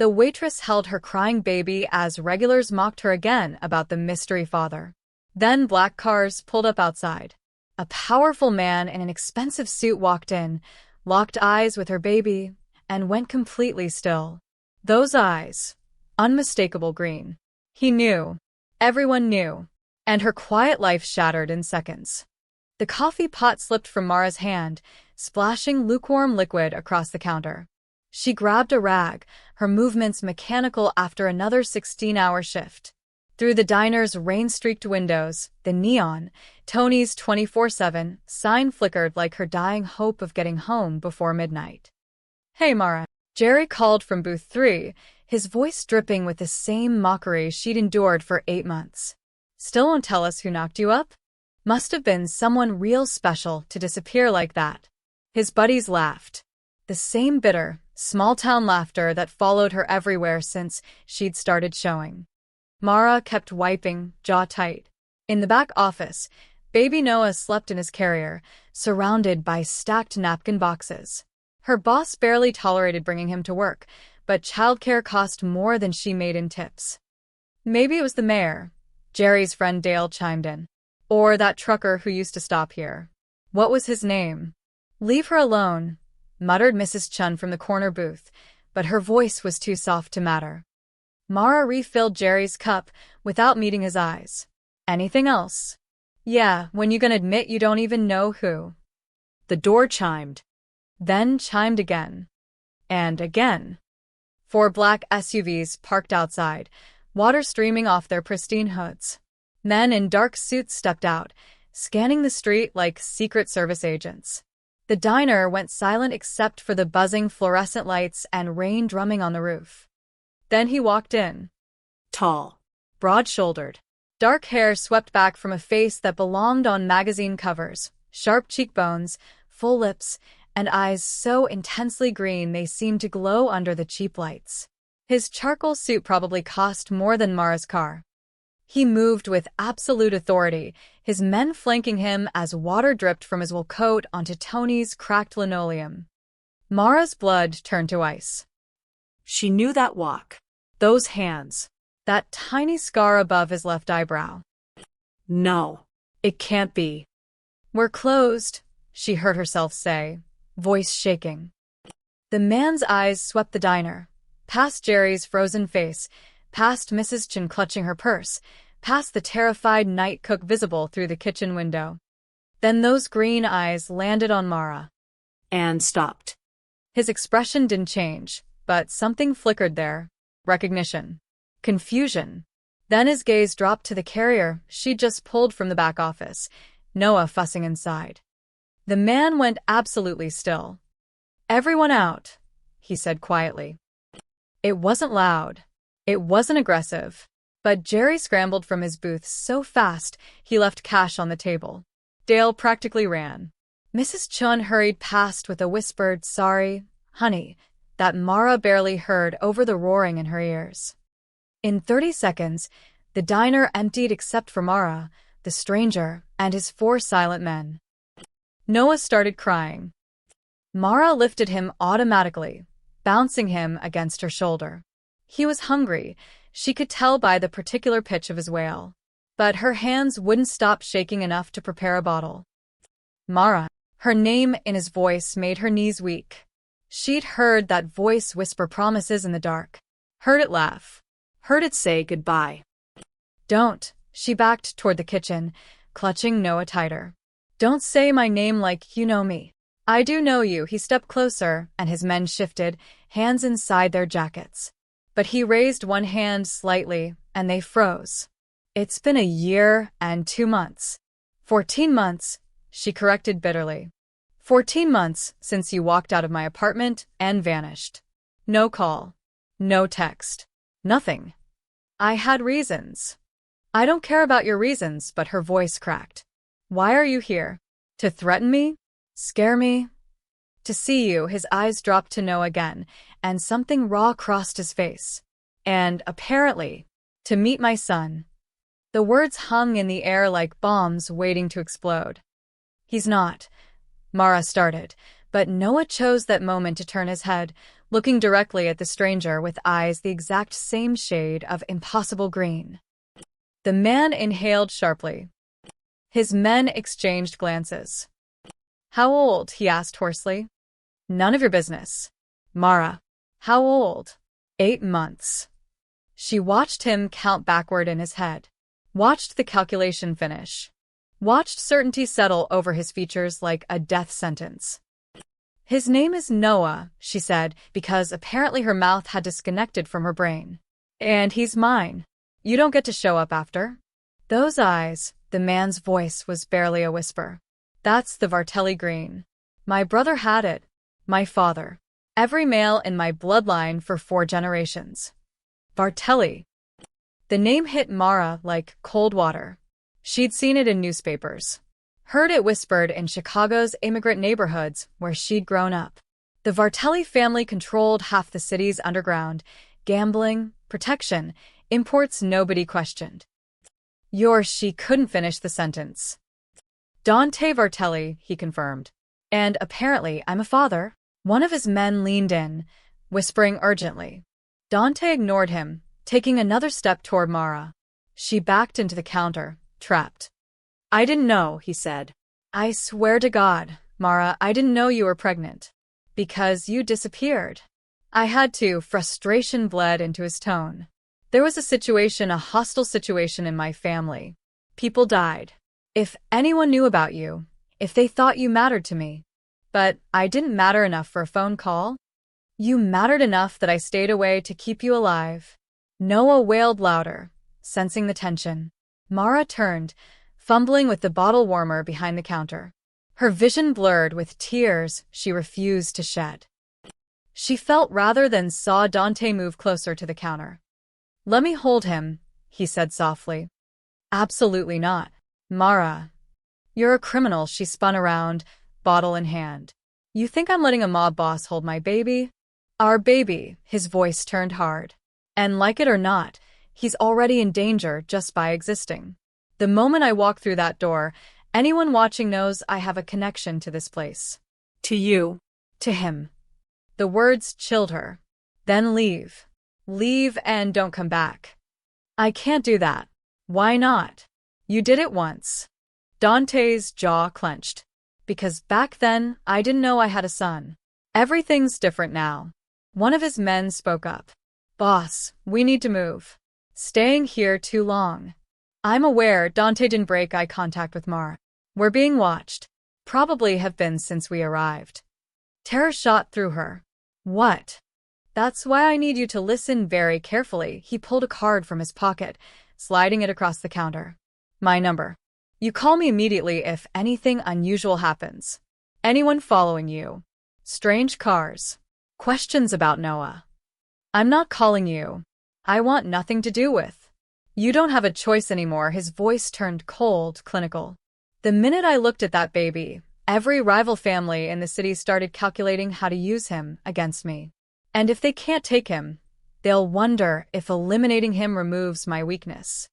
The waitress held her crying baby as regulars mocked her again about the mystery father. Then black cars pulled up outside. A powerful man in an expensive suit walked in, locked eyes with her baby, and went completely still. Those eyes, unmistakable green. He knew. Everyone knew. And her quiet life shattered in seconds. The coffee pot slipped from Mara's hand, splashing lukewarm liquid across the counter. She grabbed a rag, her movements mechanical after another 16-hour shift. Through the diner's rain-streaked windows, the neon, Tony's 24/7 sign flickered like her dying hope of getting home before midnight. "Hey, Mara," Jerry called from booth 3, his voice dripping with the same mockery she'd endured for 8 months. "Still won't tell us who knocked you up? Must have been someone real special to disappear like that." His buddies laughed. The same bitter, small-town laughter that followed her everywhere since she'd started showing. Mara kept wiping, jaw tight. In the back office, baby Noah slept in his carrier, surrounded by stacked napkin boxes. Her boss barely tolerated bringing him to work, but childcare cost more than she made in tips. "Maybe it was the mayor," Jerry's friend Dale chimed in. "Or that trucker who used to stop here. What was his name?" "Leave her alone," muttered Mrs. Chun from the corner booth, but her voice was too soft to matter. Mara refilled Jerry's cup without meeting his eyes. "Anything else?" "Yeah, when you gonna admit you don't even know who?" The door chimed. Then chimed again. And again. 4 black SUVs parked outside, water streaming off their pristine hoods. Men in dark suits stepped out, scanning the street like Secret Service agents. The diner went silent except for the buzzing fluorescent lights and rain drumming on the roof. Then he walked in. Tall, broad-shouldered. Dark hair swept back from a face that belonged on magazine covers, sharp cheekbones, full lips, and eyes so intensely green they seemed to glow under the cheap lights. His charcoal suit probably cost more than Mara's car. He moved with absolute authority, his men flanking him as water dripped from his wool coat onto Tony's cracked linoleum. Mara's blood turned to ice. She knew that walk, those hands, that tiny scar above his left eyebrow. "No, it can't be." "We're closed," she heard herself say, voice shaking. The man's eyes swept the diner, past Jerry's frozen face, past Mrs. Chin clutching her purse, past the terrified night cook visible through the kitchen window. Then those green eyes landed on Mara. And stopped. His expression didn't change, but something flickered there. Recognition. Confusion. Then his gaze dropped to the carrier she'd just pulled from the back office, Noah fussing inside. The man went absolutely still. "Everyone out," he said quietly. It wasn't loud. It wasn't aggressive. But Jerry scrambled from his booth so fast he left cash on the table. Dale practically ran. Mrs. Chun hurried past with a whispered, "Sorry, honey," that Mara barely heard over the roaring in her ears. In 30 seconds, the diner emptied except for Mara, the stranger, and his 4 silent men. Noah started crying. Mara lifted him automatically, bouncing him against her shoulder. He was hungry, she could tell by the particular pitch of his wail. But her hands wouldn't stop shaking enough to prepare a bottle. Mara, her name in his voice made her knees weak. She'd heard that voice whisper promises in the dark. Heard it laugh. Heard it say goodbye. "Don't," she backed toward the kitchen, clutching Noah tighter. "Don't say my name like you know me." "I do know you." He stepped closer, and his men shifted, hands inside their jackets. But he raised one hand slightly, and they froze. "It's been a year and 2 months. 14 months, she corrected bitterly. 14 months since you walked out of my apartment and vanished. No call. No text. Nothing. I had reasons." "I don't care about your reasons," but her voice cracked. "Why are you here? To threaten me? Scare me?" "To see you." His eyes dropped to Noah again, and something raw crossed his face. "And, apparently, to meet my son." The words hung in the air like bombs waiting to explode. "He's not," Mara started, but Noah chose that moment to turn his head, looking directly at the stranger with eyes the exact same shade of impossible green. The man inhaled sharply. His men exchanged glances. "How old?" he asked hoarsely. "None of your business." "Mara." "How old?" 8 months. She watched him count backward in his head. Watched the calculation finish. Watched certainty settle over his features like a death sentence. "His name is Noah," she said, because apparently her mouth had disconnected from her brain. "And he's mine. You don't get to show up after." Those eyes, the man's voice was barely a whisper. "That's the Vartelli green. My brother had it. My father. Every male in my bloodline for 4 generations. Vartelli." The name hit Mara like cold water. She'd seen it in newspapers. Heard it whispered in Chicago's immigrant neighborhoods where she'd grown up. The Vartelli family controlled half the city's underground. Gambling, protection, imports nobody questioned. She couldn't finish the sentence. "Dante Vartelli," he confirmed. "And apparently I'm a father." One of his men leaned in, whispering urgently. Dante ignored him, taking another step toward Mara. She backed into the counter, trapped. "I didn't know," he said. "I swear to God, Mara, I didn't know you were pregnant. Because you disappeared." "I had to." Frustration bled into his tone. "There was a hostile situation in my family. People died. If anyone knew about you, if they thought you mattered to me. But I didn't matter enough for a phone call. You mattered enough that I stayed away to keep you alive." Noah wailed louder, sensing the tension. Mara turned, fumbling with the bottle warmer behind the counter. Her vision blurred with tears she refused to shed. She felt rather than saw Dante move closer to the counter. "Let me hold him," he said softly. "Absolutely not. Mara. You're a criminal." She spun around, bottle in hand. "You think I'm letting a mob boss hold my baby?" "Our baby." His voice turned hard. "And like it or not, he's already in danger just by existing. The moment I walk through that door, anyone watching knows I have a connection to this place." "To you." "To him." The words chilled her. "Then leave. Leave and don't come back." "I can't do that." "Why not? You did it once." Dante's jaw clenched. "Because back then, I didn't know I had a son. Everything's different now." One of his men spoke up. "Boss, we need to move. Staying here too long." "I'm aware." Dante didn't break eye contact with Mara. "We're being watched. Probably have been since we arrived." Terror shot through her. "What?" "That's why I need you to listen very carefully." He pulled a card from his pocket, sliding it across the counter. "My number. You call me immediately if anything unusual happens. Anyone following you. Strange cars. Questions about Noah. I'm not calling you. I want nothing to do with. You don't have a choice anymore." His voice turned cold, clinical. "The minute I looked at that baby, every rival family in the city started calculating how to use him against me. And if they can't take him, they'll wonder if eliminating him removes my weakness."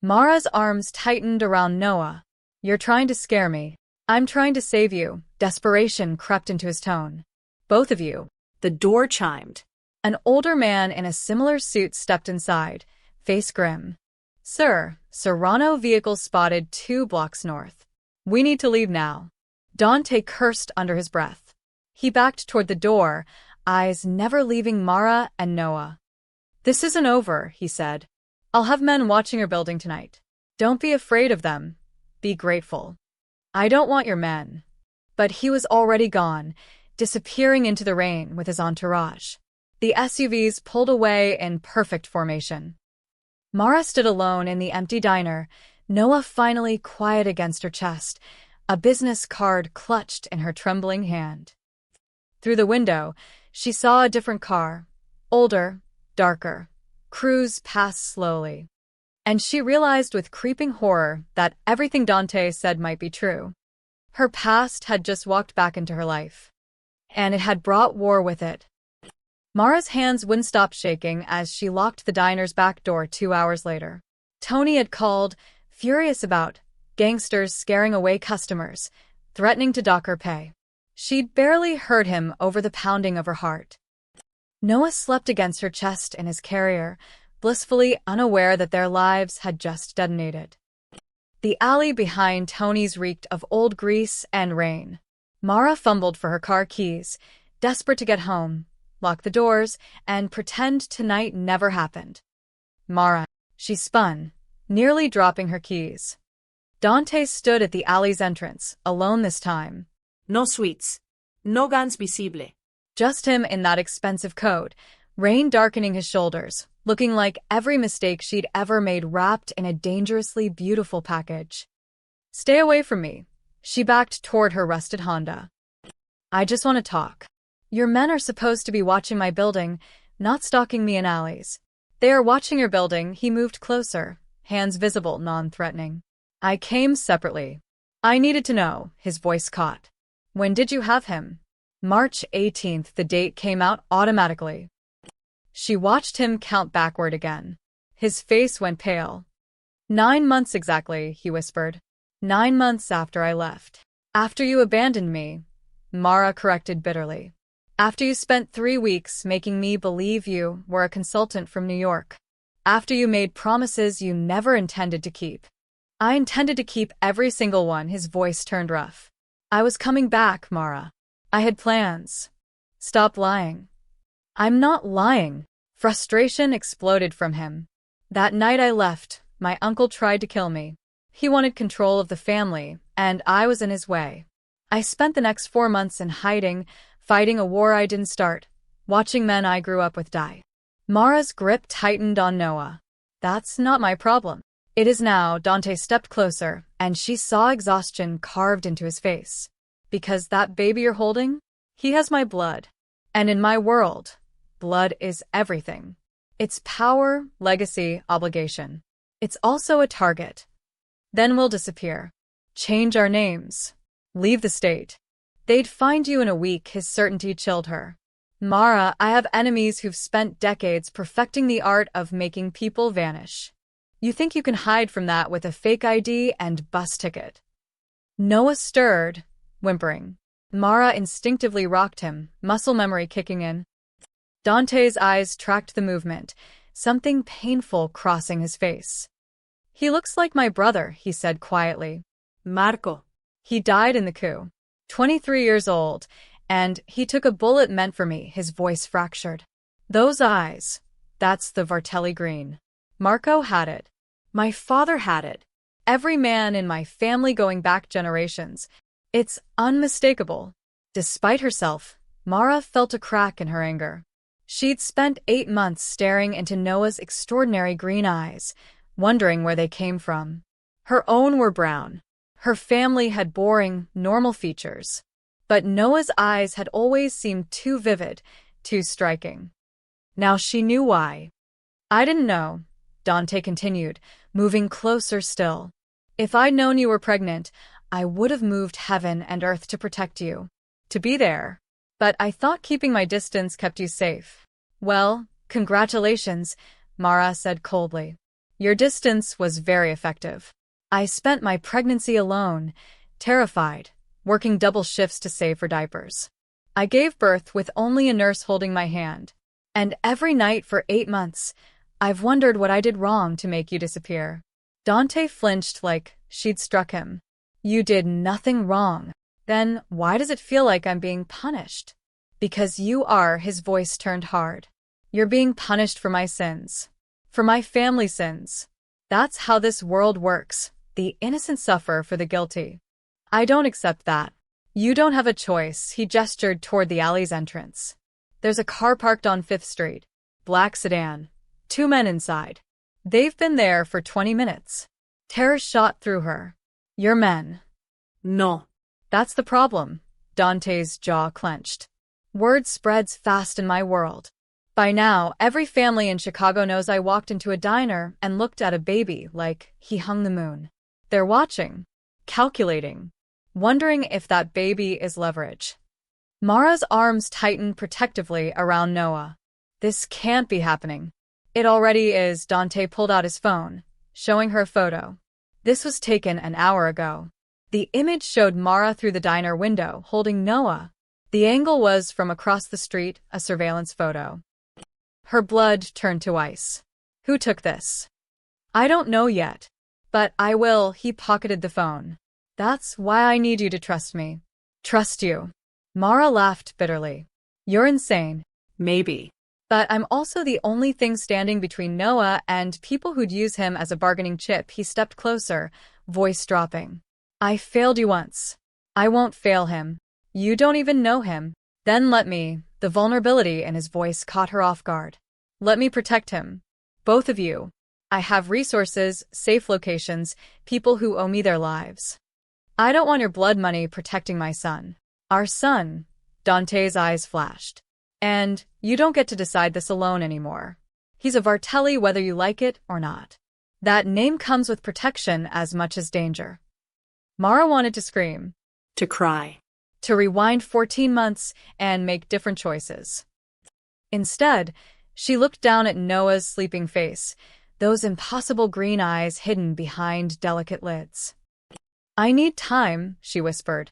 Mara's arms tightened around Noah. "You're trying to scare me. I'm trying to save you." Desperation crept into his tone. "Both of you." The door chimed. An older man in a similar suit stepped inside, face grim. "Sir, Serrano vehicle spotted 2 blocks north. We need to leave now." Dante cursed under his breath. He backed toward the door, eyes never leaving Mara and Noah. "This isn't over," he said. "I'll have men watching your building tonight. Don't be afraid of them. Be grateful." "I don't want your men." But he was already gone, disappearing into the rain with his entourage. The SUVs pulled away in perfect formation. Mara stood alone in the empty diner, Noah finally quiet against her chest, a business card clutched in her trembling hand. Through the window, she saw a different car, older, darker, cruise past slowly. And she realized with creeping horror that everything Dante said might be true. Her past had just walked back into her life. And it had brought war with it. Mara's hands wouldn't stop shaking as she locked the diner's back door 2 hours later. Tony had called, furious about gangsters scaring away customers, threatening to dock her pay. She'd barely heard him over the pounding of her heart. Noah slept against her chest in his carrier, blissfully unaware that their lives had just detonated. The alley behind Tony's reeked of old grease and rain. Mara fumbled for her car keys, desperate to get home, lock the doors, and pretend tonight never happened. Mara, she spun, nearly dropping her keys. Dante stood at the alley's entrance, alone this time. No sweets. No guns visible. Just him in that expensive coat, rain darkening his shoulders, looking like every mistake she'd ever made wrapped in a dangerously beautiful package. Stay away from me. She backed toward her rusted Honda. I just want to talk. Your men are supposed to be watching my building, not stalking me in alleys. They are watching your building. He moved closer, hands visible, non-threatening. I came separately. I needed to know, his voice caught. When did you have him? March 18th, the date came out automatically. She watched him count backward again. His face went pale. 9 months exactly, he whispered. 9 months after I left. After you abandoned me, Mara corrected bitterly. After you spent 3 weeks making me believe you were a consultant from New York. After you made promises you never intended to keep. I intended to keep every single one. His voice turned rough. I was coming back, Mara. I had plans. Stop lying. I'm not lying. Frustration exploded from him. That night I left, my uncle tried to kill me. He wanted control of the family, and I was in his way. I spent the next 4 months in hiding, fighting a war I didn't start, watching men I grew up with die. Mara's grip tightened on Noah. That's not my problem. It is now. Dante stepped closer, and she saw exhaustion carved into his face. Because that baby you're holding? He has my blood. And in my world, blood is everything. It's power, legacy, obligation. It's also a target. Then we'll disappear. Change our names. Leave the state. They'd find you in a week. His certainty chilled her. Mara, I have enemies who've spent decades perfecting the art of making people vanish. You think you can hide from that with a fake ID and bus ticket? Noah stirred, whimpering. Mara instinctively rocked him, muscle memory kicking in. Dante's eyes tracked the movement, something painful crossing his face. He looks like my brother, he said quietly. Marco. He died in the coup. 23 years old, and he took a bullet meant for me. His voice fractured. Those eyes. That's the Vartelli green. Marco had it. My father had it. Every man in my family going back generations. It's unmistakable. Despite herself, Mara felt a crack in her anger. She'd spent 8 months staring into Noah's extraordinary green eyes, wondering where they came from. Her own were brown. Her family had boring, normal features. But Noah's eyes had always seemed too vivid, too striking. Now she knew why. I didn't know, Dante continued, moving closer still. If I'd known you were pregnant, I would have moved heaven and earth to protect you. To be there. But I thought keeping my distance kept you safe. Well, congratulations, Mara said coldly. Your distance was very effective. I spent my pregnancy alone, terrified, working double shifts to save for diapers. I gave birth with only a nurse holding my hand. And every night for 8 months, I've wondered what I did wrong to make you disappear. Dante flinched like she'd struck him. You did nothing wrong. Then why does it feel like I'm being punished? Because you are, his voice turned hard. You're being punished for my sins. For my family sins. That's how this world works. The innocent suffer for the guilty. I don't accept that. You don't have a choice. He gestured toward the alley's entrance. There's a car parked on 5th Street. Black sedan. 2 men inside. They've been there for 20 minutes. Terror shot through her. Your men. No. That's the problem. Dante's jaw clenched. Word spreads fast in my world. By now, every family in Chicago knows I walked into a diner and looked at a baby like he hung the moon. They're watching, calculating, wondering if that baby is leverage. Mara's arms tightened protectively around Noah. This can't be happening. It already is. Dante pulled out his phone, showing her a photo. This was taken an hour ago. The image showed Mara through the diner window, holding Noah, The angle was from across the street, a surveillance photo. Her blood turned to ice. Who took this? I don't know yet. But I will. He pocketed the phone. That's why I need you to trust me. Trust you. Mara laughed bitterly. You're insane. Maybe. But I'm also the only thing standing between Noah and people who'd use him as a bargaining chip. He stepped closer, voice dropping. I failed you once. I won't fail him. You don't even know him. Then let me. The vulnerability in his voice caught her off guard. Let me protect him. Both of you. I have resources, safe locations, people who owe me their lives. I don't want your blood money protecting my son. Our son. Dante's eyes flashed. And you don't get to decide this alone anymore. He's a Vartelli whether you like it or not. That name comes with protection as much as danger. Mara wanted to scream. To cry. To rewind 14 months and make different choices. Instead, she looked down at Noah's sleeping face, those impossible green eyes hidden behind delicate lids. I need time, she whispered.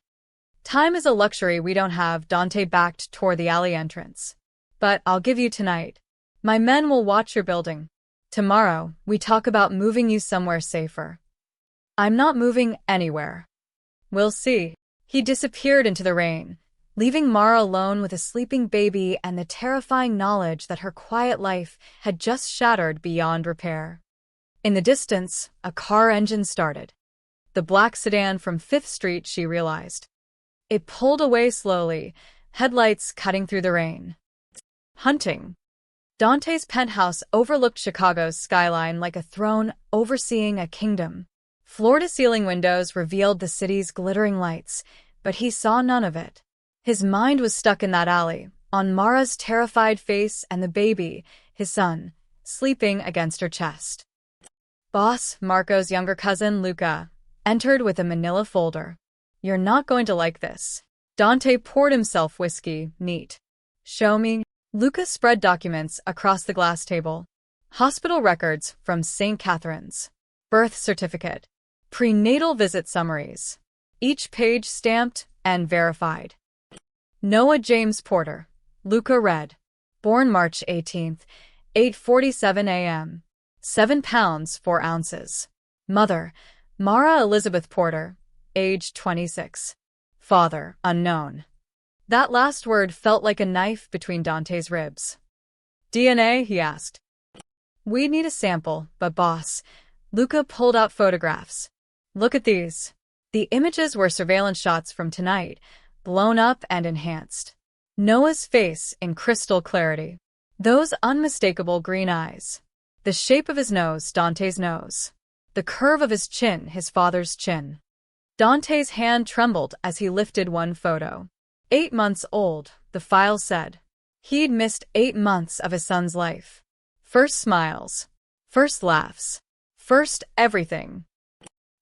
Time is a luxury we don't have. Dante backed toward the alley entrance. But I'll give you tonight. My men will watch your building. Tomorrow, we talk about moving you somewhere safer. I'm not moving anywhere. We'll see. He disappeared into the rain, leaving Mara alone with a sleeping baby and the terrifying knowledge that her quiet life had just shattered beyond repair. In the distance, a car engine started. The black sedan from 5th Street, she realized. It pulled away slowly, headlights cutting through the rain. Hunting. Dante's penthouse overlooked Chicago's skyline like a throne overseeing a kingdom. Floor-to-ceiling windows revealed the city's glittering lights, but he saw none of it. His mind was stuck in that alley, on Mara's terrified face and the baby, his son, sleeping against her chest. Boss, Marco's younger cousin, Luca, entered with a manila folder. You're not going to like this. Dante poured himself whiskey, neat. Show me. Luca spread documents across the glass table. Hospital records from St. Catherine's. Birth certificate. Prenatal visit summaries. Each page stamped and verified. Noah James Porter. Luca read. Born March 18th, 8:47 a.m. 7 pounds 4 ounces. Mother, Mara Elizabeth Porter. Age 26. Father, unknown. That last word felt like a knife between Dante's ribs. DNA, he asked. We'd need a sample, but boss. Luca pulled out photographs. Look at these. The images were surveillance shots from tonight, blown up and enhanced. Noah's face in crystal clarity. Those unmistakable green eyes. The shape of his nose, Dante's nose. The curve of his chin, his father's chin. Dante's hand trembled as he lifted one photo. 8 months old, the file said. He'd missed 8 months of his son's life. First smiles. First laughs. First everything.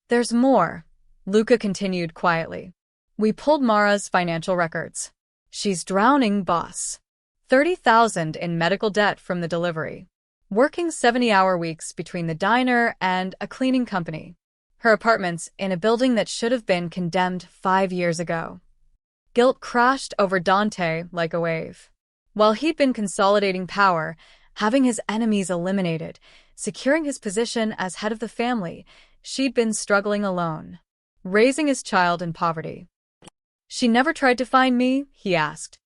There's more, Luca continued quietly. We pulled Mara's financial records. She's drowning, boss. 30,000 in medical debt from the delivery. Working 70-hour weeks between the diner and a cleaning company. Her apartment's in a building that should have been condemned 5 years ago. Guilt crashed over Dante like a wave. While he'd been consolidating power, having his enemies eliminated, securing his position as head of the family, she'd been struggling alone, raising his child in poverty. She never tried to find me, he asked.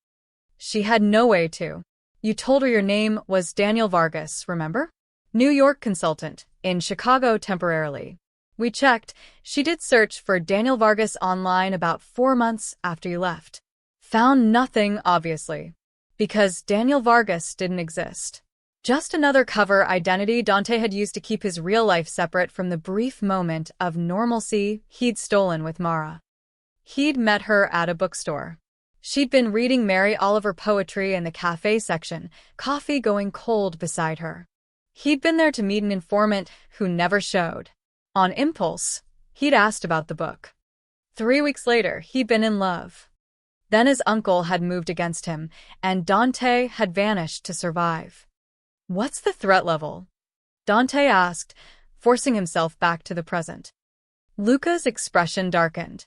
She had no way to. You told her your name was Daniel Vargas, remember? New York consultant, in Chicago temporarily. We checked. She did search for Daniel Vargas online about 4 months after you left. Found nothing, obviously. Because Daniel Vargas didn't exist. Just another cover identity Dante had used to keep his real life separate from the brief moment of normalcy he'd stolen with Mara. He'd met her at a bookstore. She'd been reading Mary Oliver poetry in the cafe section, coffee going cold beside her. He'd been there to meet an informant who never showed. On impulse, he'd asked about the book. 3 weeks later, he'd been in love. Then his uncle had moved against him, and Dante had vanished to survive. What's the threat level? Dante asked, forcing himself back to the present. Luca's expression darkened.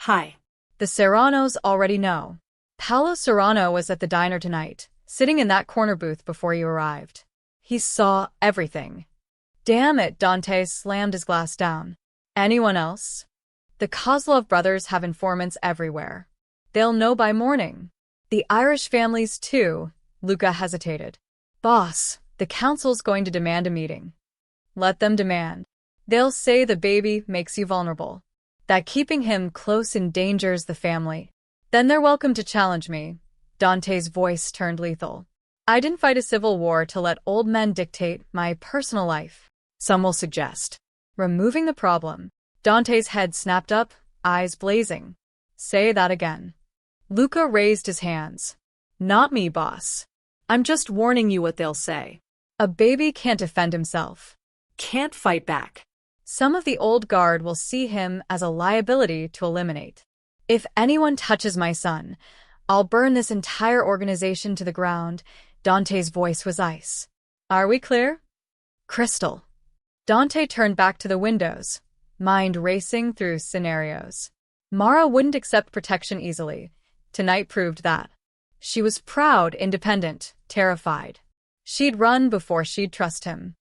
Hi. The Serranos already know. Paolo Serrano was at the diner tonight, sitting in that corner booth before you arrived. He saw everything. Damn it, Dante slammed his glass down. Anyone else? The Kozlov brothers have informants everywhere. They'll know by morning. The Irish families, too. Luca hesitated. Boss, the council's going to demand a meeting. Let them demand. They'll say the baby makes you vulnerable, that keeping him close endangers the family. Then they're welcome to challenge me. Dante's voice turned lethal. I didn't fight a civil war to let old men dictate my personal life. Some will suggest removing the problem. Dante's head snapped up, eyes blazing. Say that again. Luca raised his hands. Not me, boss. I'm just warning you what they'll say. A baby can't defend himself. Can't fight back. Some of the old guard will see him as a liability to eliminate. If anyone touches my son, I'll burn this entire organization to the ground. Dante's voice was ice. Are we clear? Crystal. Dante turned back to the windows, mind racing through scenarios. Mara wouldn't accept protection easily. Tonight proved that. She was proud, independent, terrified. She'd run before she'd trust him.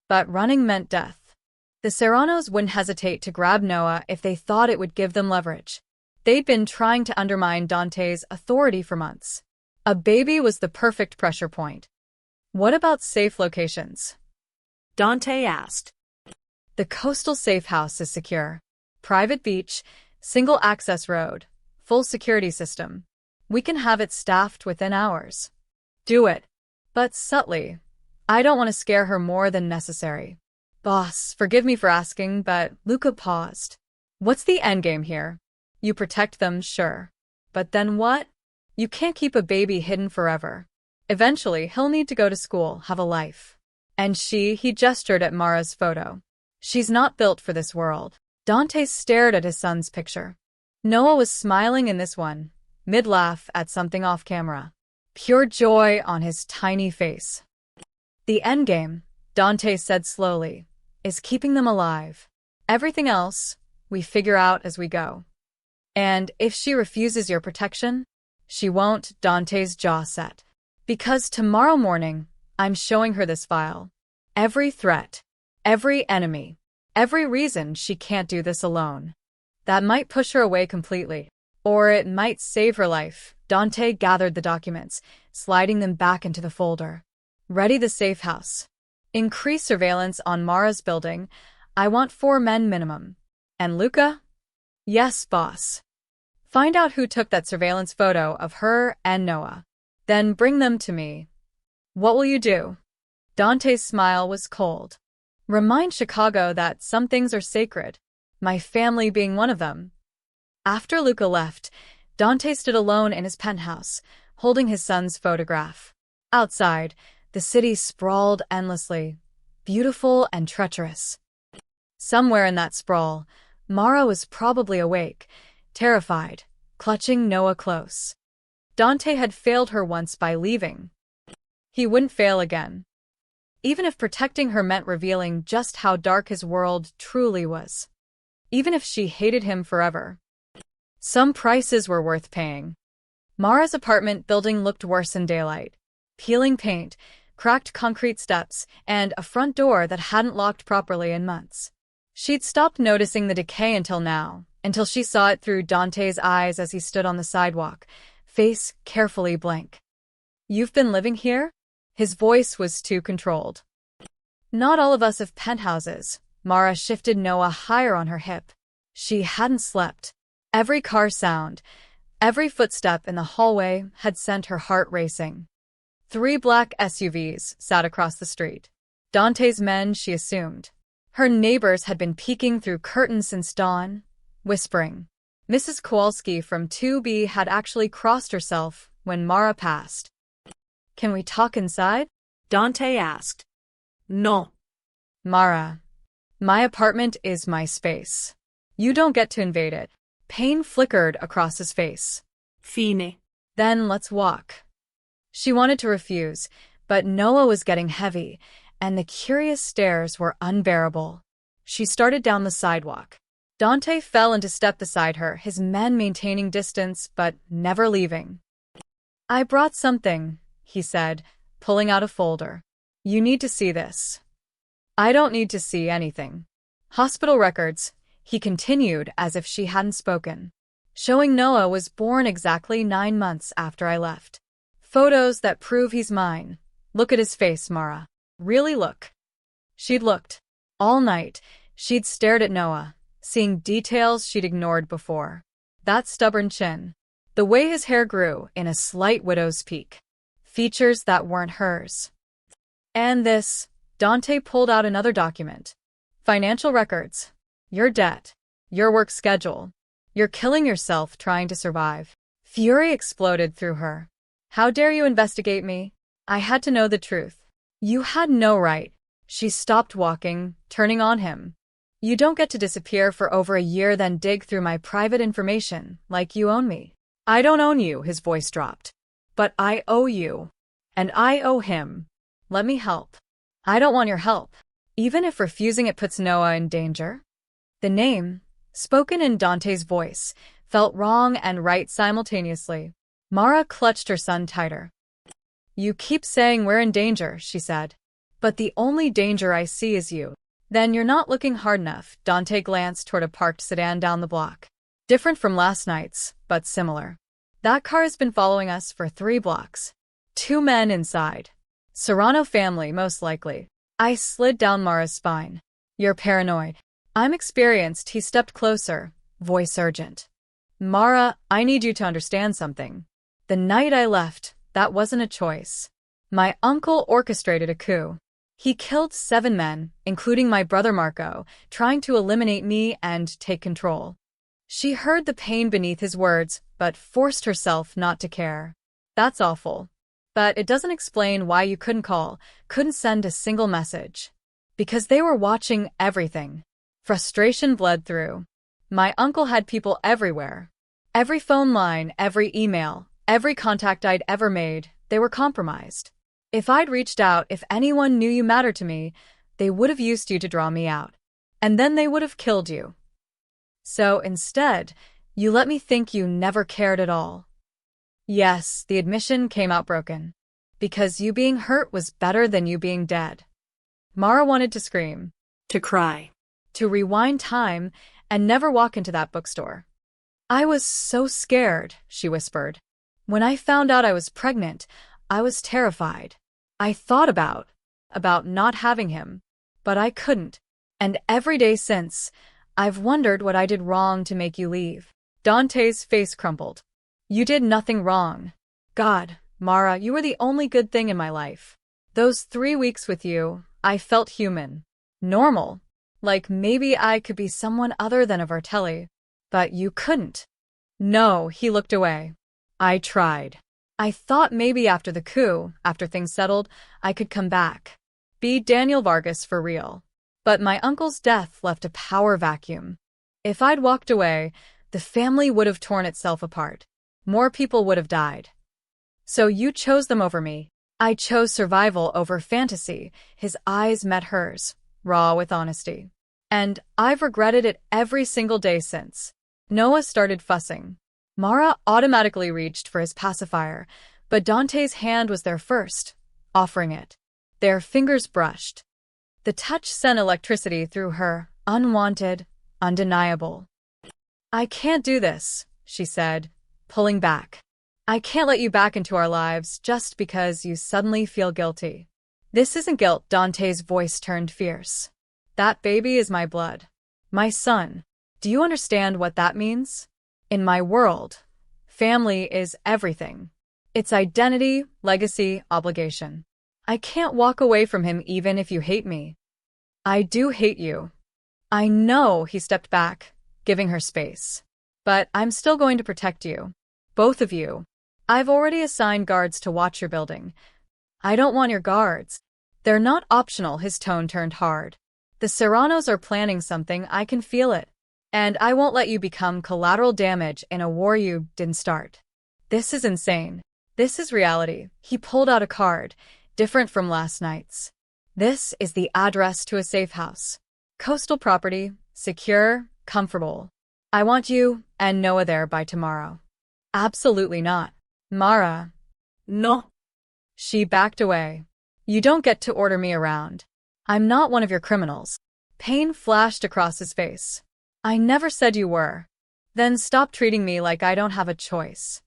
But running meant death. The Serranos wouldn't hesitate to grab Noah if they thought it would give them leverage. They'd been trying to undermine Dante's authority for months. A baby was the perfect pressure point. What about safe locations? Dante asked. The coastal safe house is secure. Private beach, single access road, full security system. We can have it staffed within hours. Do it. But subtly. I don't want to scare her more than necessary. Boss, forgive me for asking, but Luca paused. What's the endgame here? You protect them, sure. But then what? You can't keep a baby hidden forever. Eventually, he'll need to go to school, have a life. And he gestured at Mara's photo. She's not built for this world. Dante stared at his son's picture. Noah was smiling in this one, mid-laugh at something off camera. Pure joy on his tiny face. The endgame, Dante said slowly, is keeping them alive. Everything else, we figure out as we go. And if she refuses your protection, she won't. Dante's jaw set. Because tomorrow morning, I'm showing her this file. Every threat, every enemy, every reason she can't do this alone. That might push her away completely. Or it might save her life. Dante gathered the documents, sliding them back into the folder. Ready the safe house. Increase surveillance on Mara's building. I want 4 men minimum. And Luca? Yes, boss. Find out who took that surveillance photo of her and Noah. Then bring them to me. What will you do? Dante's smile was cold. Remind Chicago that some things are sacred, my family being one of them. After Luca left, Dante stood alone in his penthouse, holding his son's photograph. Outside, the city sprawled endlessly, beautiful and treacherous. Somewhere in that sprawl, Mara was probably awake, terrified, clutching Noah close. Dante had failed her once by leaving. He wouldn't fail again. Even if protecting her meant revealing just how dark his world truly was. Even if she hated him forever. Some prices were worth paying. Mara's apartment building looked worse in daylight. Peeling paint, cracked concrete steps, and a front door that hadn't locked properly in months. She'd stopped noticing the decay until now, until she saw it through Dante's eyes as he stood on the sidewalk, face carefully blank. You've been living here? His voice was too controlled. Not all of us have penthouses. Mara shifted Noah higher on her hip. She hadn't slept. Every car sound, every footstep in the hallway had sent her heart racing. 3 black SUVs sat across the street. Dante's men, she assumed. Her neighbors had been peeking through curtains since dawn, whispering. Mrs. Kowalski from 2B had actually crossed herself when Mara passed. Can we talk inside? Dante asked. No. Mara, my apartment is my space. You don't get to invade it. Pain flickered across his face. Fine. Then let's walk. She wanted to refuse, but Noah was getting heavy, and the curious stares were unbearable. She started down the sidewalk. Dante fell into step beside her, his men maintaining distance but never leaving. I brought something, he said, pulling out a folder. You need to see this. I don't need to see anything. Hospital records, he continued as if she hadn't spoken. Showing Noah was born exactly 9 months after I left. Photos that prove he's mine. Look at his face, Mara. Really look. She'd looked. All night, she'd stared at Noah, seeing details she'd ignored before. That stubborn chin. The way his hair grew in a slight widow's peak. Features that weren't hers. And this, Dante pulled out another document. Financial records. Your debt. Your work schedule. You're killing yourself trying to survive. Fury exploded through her. How dare you investigate me? I had to know the truth. You had no right. She stopped walking, turning on him. You don't get to disappear for over a year then dig through my private information like you own me. I don't own you, his voice dropped. But I owe you. And I owe him. Let me help. I don't want your help. Even if refusing it puts Noah in danger? The name, spoken in Dante's voice, felt wrong and right simultaneously. Mara clutched her son tighter. You keep saying we're in danger, she said. But the only danger I see is you. Then you're not looking hard enough. Dante glanced toward a parked sedan down the block. Different from last night's, but similar. That car has been following us for 3 blocks. 2 men inside. Serrano family, most likely. I slid down Mara's spine. You're paranoid. I'm experienced. He stepped closer, voice urgent. Mara, I need you to understand something. The night I left, that wasn't a choice. My uncle orchestrated a coup. He killed 7 men, including my brother Marco, trying to eliminate me and take control. She heard the pain beneath his words, but forced herself not to care. That's awful. But it doesn't explain why you couldn't call, couldn't send a single message. Because they were watching everything. Frustration bled through. My uncle had people everywhere. Every phone line, every email, every contact I'd ever made, they were compromised. If I'd reached out, if anyone knew you mattered to me, they would have used you to draw me out. And then they would have killed you. So instead, you let me think you never cared at all. Yes, the admission came out broken. Because you being hurt was better than you being dead. Mara wanted to scream. To cry. To rewind time and never walk into that bookstore. I was so scared, she whispered. When I found out I was pregnant, I was terrified. I thought about not having him. But I couldn't. And every day since, I've wondered what I did wrong to make you leave. Dante's face crumpled. You did nothing wrong. God, Mara, you were the only good thing in my life. Those 3 weeks with you, I felt human. Normal. Like maybe I could be someone other than a Vartelli. But you couldn't. No, he looked away. I tried. I thought maybe after the coup, after things settled, I could come back. Be Daniel Vargas for real. But my uncle's death left a power vacuum. If I'd walked away, the family would have torn itself apart. More people would have died. So you chose them over me. I chose survival over fantasy. His eyes met hers, raw with honesty. And I've regretted it every single day since. Noah started fussing. Mara automatically reached for his pacifier, but Dante's hand was there first, offering it. Their fingers brushed. The touch sent electricity through her, unwanted, undeniable. I can't do this, she said, pulling back. I can't let you back into our lives just because you suddenly feel guilty. This isn't guilt, Dante's voice turned fierce. That baby is my blood. My son. Do you understand what that means? In my world, family is everything. It's identity, legacy, obligation. I can't walk away from him even if you hate me. I do hate you. I know, he stepped back, giving her space. But I'm still going to protect you. Both of you. I've already assigned guards to watch your building. I don't want your guards. They're not optional, his tone turned hard. The Serranos are planning something, I can feel it. And I won't let you become collateral damage in a war you didn't start. This is insane. This is reality. He pulled out a card, different from last night's. This is the address to a safe house. Coastal property, secure, comfortable. I want you and Noah there by tomorrow. Absolutely not. Mara, No. She backed away. You don't get to order me around. I'm not one of your criminals. Pain flashed across his face. I never said you were. Then stop treating me like I don't have a choice.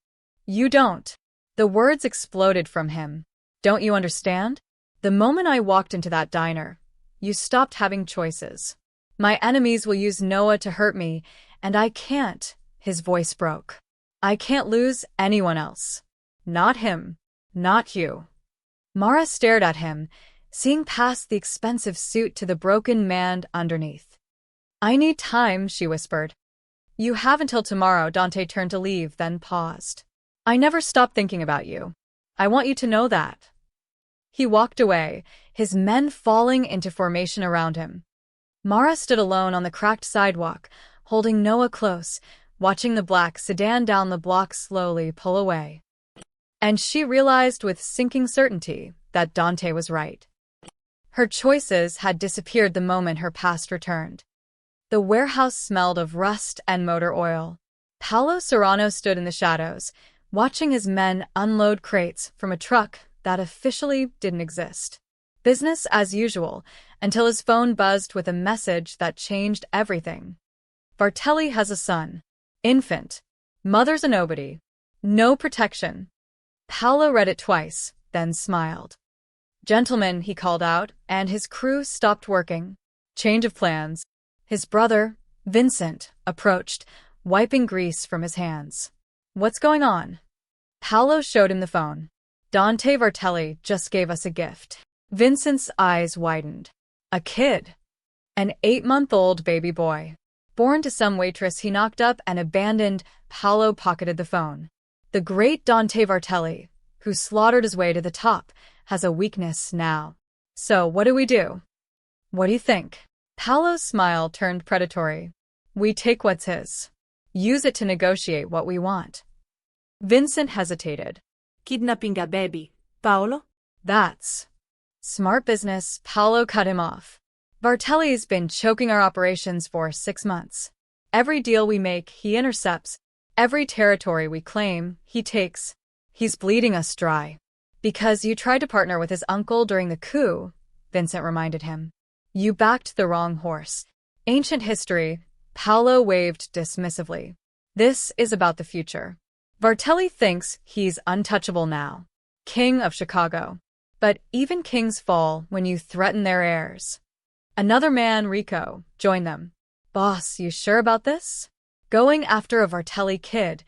You don't. The words exploded from him. Don't you understand? The moment I walked into that diner, you stopped having choices. My enemies will use Noah to hurt me, and I can't. His voice broke. I can't lose anyone else. Not him. Not you. Mara stared at him, seeing past the expensive suit to the broken man underneath. I need time, she whispered. You have until tomorrow. Dante turned to leave, then paused. I never stopped thinking about you. I want you to know that. He walked away, his men falling into formation around him. Mara stood alone on the cracked sidewalk, holding Noah close, watching the black sedan down the block slowly pull away. And she realized with sinking certainty that Dante was right. Her choices had disappeared the moment her past returned. The warehouse smelled of rust and motor oil. Paolo Serrano stood in the shadows, watching his men unload crates from a truck that officially didn't exist. Business as usual, until his phone buzzed with a message that changed everything. Vartelli has a son. Infant. Mother's a nobody. No protection. Paolo read it twice, then smiled. Gentlemen, he called out, and his crew stopped working. Change of plans. His brother, Vincent, approached, wiping grease from his hands. What's going on? Paolo showed him the phone. Dante Vartelli just gave us a gift. Vincent's eyes widened. A kid. An 8-month-old baby boy. Born to some waitress he knocked up and abandoned. Paolo pocketed the phone. The great Dante Vartelli, who slaughtered his way to the top, has a weakness now. So what do we do? What do you think? Paolo's smile turned predatory. We take what's his. Use it to negotiate what we want. Vincent hesitated. Kidnapping a baby, Paolo? That's smart business. Paolo cut him off. Vartelli's been choking our operations for 6 months. Every deal we make, he intercepts. Every territory we claim, he takes. He's bleeding us dry. Because you tried to partner with his uncle during the coup, Vincent reminded him. You backed the wrong horse. Ancient history. Paolo waved dismissively. This is about the future. Vartelli thinks he's untouchable now. King of Chicago. But even kings fall when you threaten their heirs. Another man, Rico, joined them. Boss, you sure about this? Going after a Vartelli kid,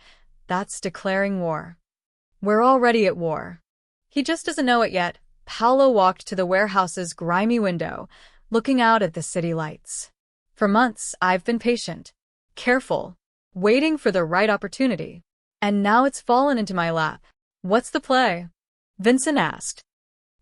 that's declaring war. We're already at war. He just doesn't know it yet. Paolo walked to the warehouse's grimy window, looking out at the city lights. For months, I've been patient, careful, waiting for the right opportunity. And now it's fallen into my lap. What's the play? Vincent asked.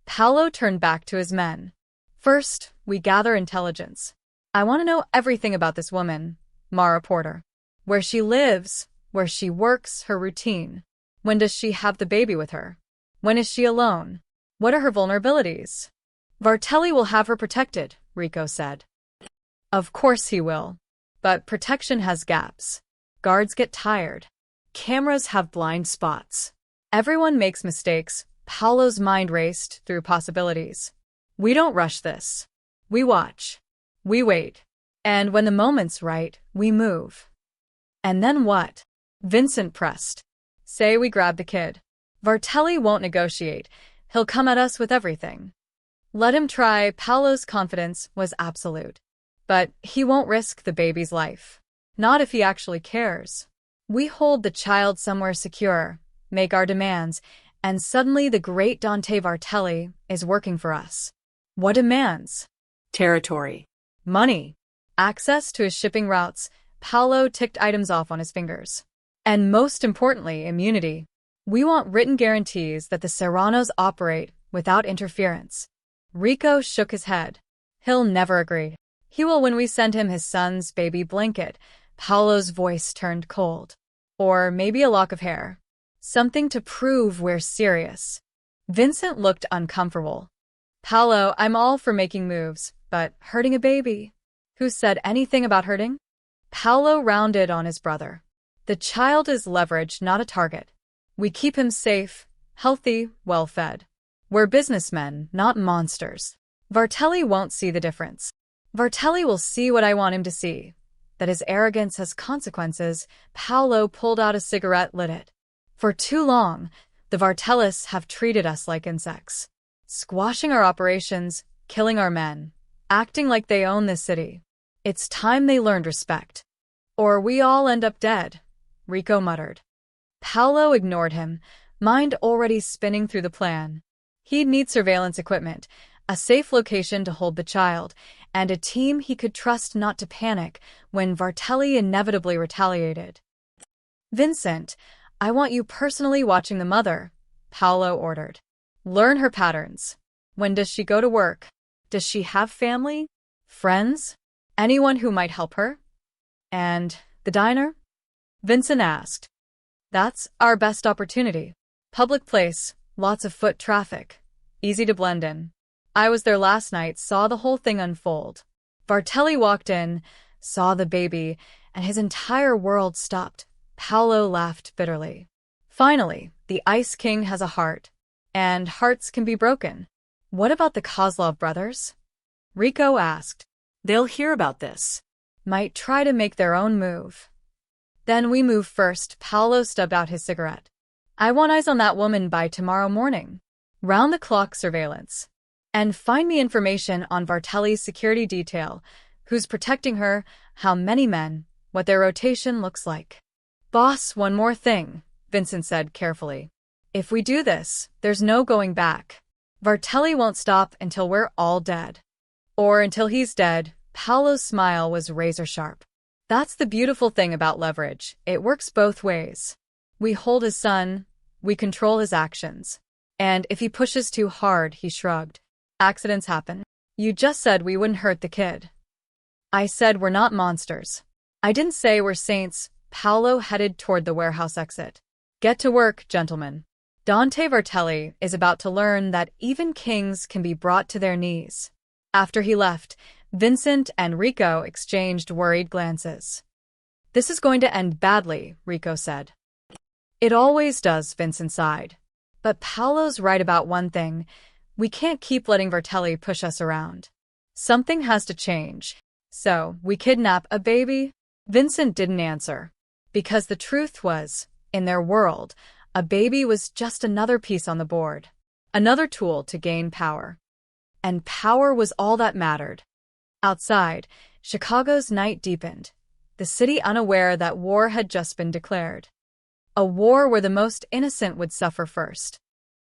Paolo turned back to his men. First, we gather intelligence. I want to know everything about this woman, Mara Porter. Where she lives, where she works, her routine. When does she have the baby with her? When is she alone? What are her vulnerabilities? Vartelli will have her protected, Rico said. Of course he will. But protection has gaps. Guards get tired. Cameras have blind spots. Everyone makes mistakes. Paolo's mind raced through possibilities. We don't rush this. We watch. We wait. And when the moment's right, we move. And then what? Vincent pressed. Say we grab the kid. Vartelli won't negotiate. He'll come at us with everything. Let him try. Paolo's confidence was absolute. But he won't risk the baby's life. Not if he actually cares. We hold the child somewhere secure, make our demands, and suddenly the great Dante Vartelli is working for us. What demands? Territory. Money. Access to his shipping routes. Paolo ticked items off on his fingers. And most importantly, immunity. We want written guarantees that the Serranos operate without interference. Rico shook his head. He'll never agree. He will when we send him his son's baby blanket. Paolo's voice turned cold. Or maybe a lock of hair. Something to prove we're serious. Vincent looked uncomfortable. Paolo, I'm all for making moves, but hurting a baby? Who said anything about hurting? Paolo rounded on his brother. The child is leverage, not a target. We keep him safe, Healthy, well-fed. We're businessmen, not monsters. Vartelli won't see the difference. Vartelli will see what I want him to see. That his arrogance has consequences. Paolo pulled out a cigarette, lit it. For too long, the Vartellis have treated us like insects. Squashing our operations, killing our men, acting like they own this city. It's time they learned respect. Or we all end up dead, Rico muttered. Paolo ignored him, mind already spinning through the plan. He'd need surveillance equipment, a safe location to hold the child, and a team he could trust not to panic when Vartelli inevitably retaliated. Vincent, I want you personally watching the mother, Paolo ordered. Learn her patterns. When does she go to work? Does she have family? Friends? Anyone who might help her? And the diner? Vincent asked. That's our best opportunity. Public place, lots of foot traffic. Easy to blend in. I was there last night, saw the whole thing unfold. Vartelli walked in, saw the baby, and his entire world stopped. Paolo laughed bitterly. Finally, the Ice King has a heart. And hearts can be broken. What about the Kozlov brothers? Rico asked. They'll hear about this. Might try to make their own move. Then we move first. Paolo stubbed out his cigarette. I want eyes on that woman by tomorrow morning. Round-the-clock surveillance. And find me information on Vartelli's security detail, who's protecting her, how many men, what their rotation looks like. Boss, one more thing, Vincent said carefully. If we do this, there's no going back. Vartelli won't stop until we're all dead. Or until he's dead. Paolo's smile was razor-sharp. That's the beautiful thing about leverage. It works both ways. We hold his son, we control his actions. And if he pushes too hard, he shrugged. Accidents happen. You just said we wouldn't hurt the kid. I said we're not monsters. I didn't say we're saints. Paolo headed toward the warehouse exit. Get to work, gentlemen. Dante Vartelli is about to learn that even kings can be brought to their knees. After he left, Vincent and Rico exchanged worried glances. This is going to end badly, Rico said. It always does, Vincent sighed. But Paolo's right about one thing. We can't keep letting Vartelli push us around. Something has to change. So, we kidnap a baby? Vincent didn't answer. Because the truth was, in their world, a baby was just another piece on the board. Another tool to gain power. And power was all that mattered. Outside, Chicago's night deepened, the city unaware that war had just been declared. A war where the most innocent would suffer first.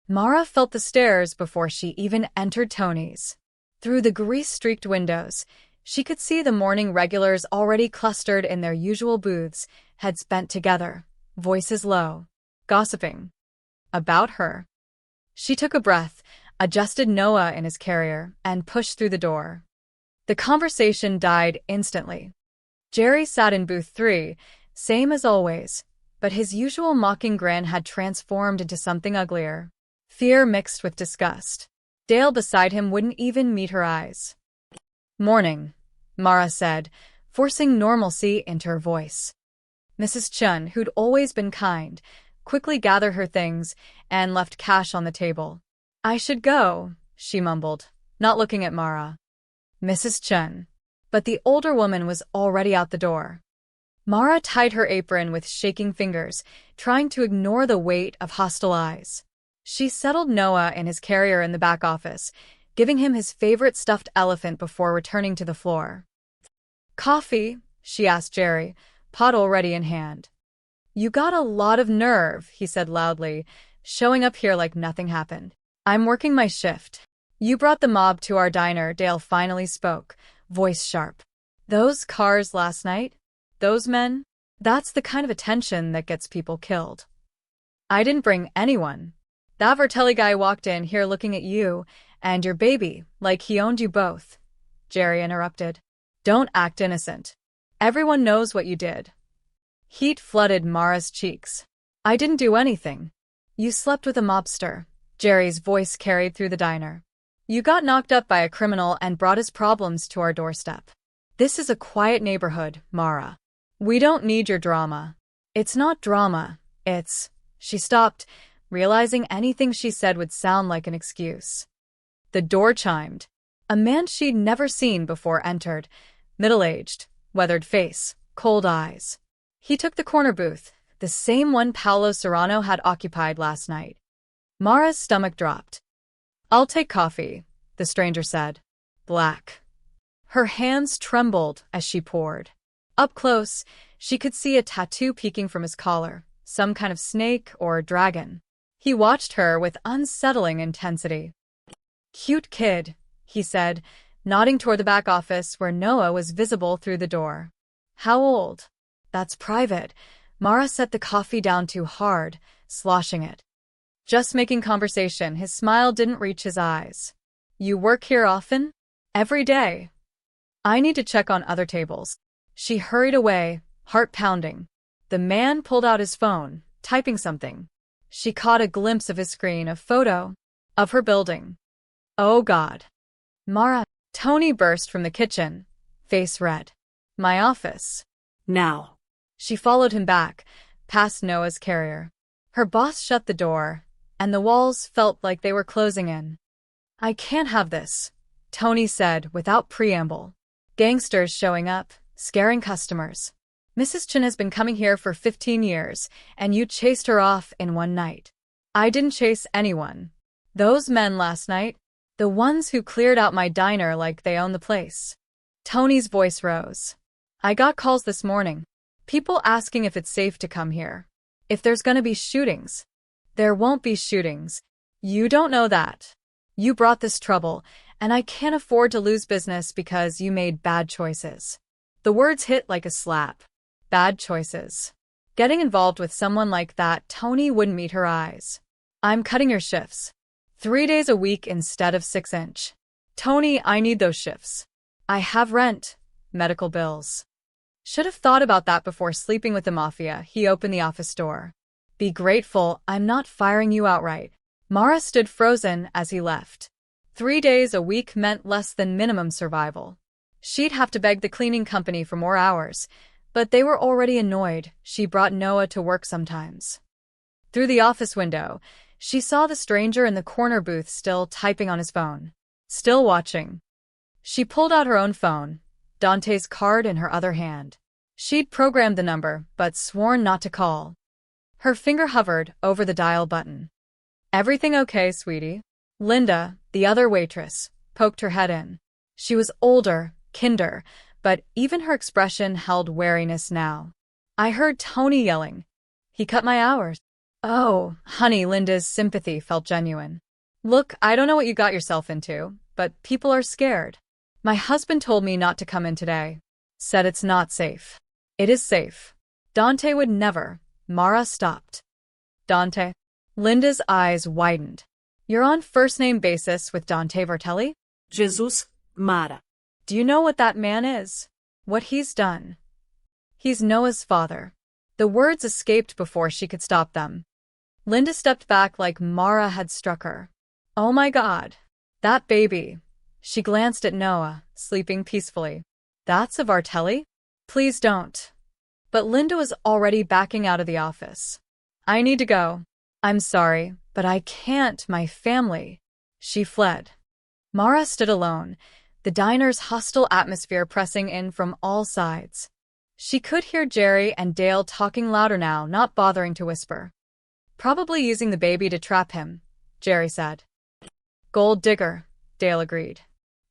Mara felt the stares before she even entered Tony's. Through the grease-streaked windows, she could see the morning regulars already clustered in their usual booths, heads bent together, voices low, gossiping. About her. She took a breath, adjusted Noah in his carrier, and pushed through the door. The conversation died instantly. Jerry sat in booth 3, same as always, but his usual mocking grin had transformed into something uglier. Fear mixed with disgust. Dale beside him wouldn't even meet her eyes. Morning, Mara said, forcing normalcy into her voice. Mrs. Chun, who'd always been kind, quickly gathered her things and left cash on the table. I should go, she mumbled, not looking at Mara. Mrs. Chun. But the older woman was already out the door. Mara tied her apron with shaking fingers, trying to ignore the weight of hostile eyes. She settled Noah in his carrier in the back office, giving him his favorite stuffed elephant before returning to the floor. Coffee? She asked Jerry, pot already in hand. You got a lot of nerve, he said loudly, showing up here like nothing happened. I'm working my shift. You brought the mob to our diner, Dale finally spoke, voice sharp. Those cars last night? Those men? That's the kind of attention that gets people killed. I didn't bring anyone. That Vartelli guy walked in here looking at you and your baby like he owned you both. Jerry interrupted. Don't act innocent. Everyone knows what you did. Heat flooded Mara's cheeks. I didn't do anything. You slept with a mobster. Jerry's voice carried through the diner. You got knocked up by a criminal and brought his problems to our doorstep. This is a quiet neighborhood, Mara. We don't need your drama. It's not drama, it's... She stopped, realizing anything she said would sound like an excuse. The door chimed. A man she'd never seen before entered, middle-aged, weathered face, cold eyes. He took the corner booth, the same one Paolo Serrano had occupied last night. Mara's stomach dropped. "I'll take coffee," the stranger said. "Black." Her hands trembled as she poured. Up close, she could see a tattoo peeking from his collar, some kind of snake or dragon. He watched her with unsettling intensity. "Cute kid," he said, nodding toward the back office where Noah was visible through the door. "How old?" "That's private." Mara set the coffee down too hard, sloshing it. Just making conversation, his smile didn't reach his eyes. "You work here often?" "Every day." "I need to check on other tables." She hurried away, heart pounding. The man pulled out his phone, typing something. She caught a glimpse of his screen, a photo of her building. "Oh God." "Mara." Tony burst from the kitchen, face red. "My office." Now. She followed him back, past Noah's carrier. Her boss shut the door, and the walls felt like they were closing in. "I can't have this," Tony said without preamble. "Gangsters showing up, scaring customers. Mrs. Chen has been coming here for 15 years, and you chased her off in one night." "I didn't chase anyone. Those men last night, the ones who cleared out my diner like they own the place." Tony's voice rose. "I got calls this morning. People asking if it's safe to come here. If there's gonna be shootings." "There won't be shootings. You don't know that. You brought this trouble, and I can't afford to lose business because you made bad choices." The words hit like a slap. Bad choices. Getting involved with someone like that, Tony wouldn't meet her eyes. "I'm cutting your shifts. 3 days a week instead of 6-inch. "Tony, I need those shifts. I have rent, medical bills." Should have thought about that before sleeping with the Mafia. He opened the office door. "Be grateful I'm not firing you outright." Mara stood frozen as he left. 3 days a week meant less than minimum survival. She'd have to beg the cleaning company for more hours, but they were already annoyed. She brought Noah to work sometimes. Through the office window, she saw the stranger in the corner booth still typing on his phone. Still watching. She pulled out her own phone, Dante's card in her other hand. She'd programmed the number, but sworn not to call. Her finger hovered over the dial button. "Everything okay, sweetie?" Linda, the other waitress, poked her head in. She was older, kinder, but even her expression held wariness now. "I heard Tony yelling. He cut my hours." "Oh, honey," Linda's sympathy felt genuine. "Look, I don't know what you got yourself into, but people are scared. My husband told me not to come in today. Said it's not safe." "It is safe." Dante would never. Mara stopped. "Dante?" Linda's eyes widened. "You're on first-name basis with Dante Vartelli?" Jesus, Mara. "Do you know what that man is? What he's done?" "He's Noah's father." The words escaped before she could stop them. Linda stepped back like Mara had struck her. "Oh my God. That baby." She glanced at Noah, sleeping peacefully. "That's a Vartelli? Please don't." But Linda was already backing out of the office. "I need to go. I'm sorry, but I can't. My family." She fled. Mara stood alone, the diner's hostile atmosphere pressing in from all sides. She could hear Jerry and Dale talking louder now, not bothering to whisper. "Probably using the baby to trap him," Jerry said. "Gold digger," Dale agreed.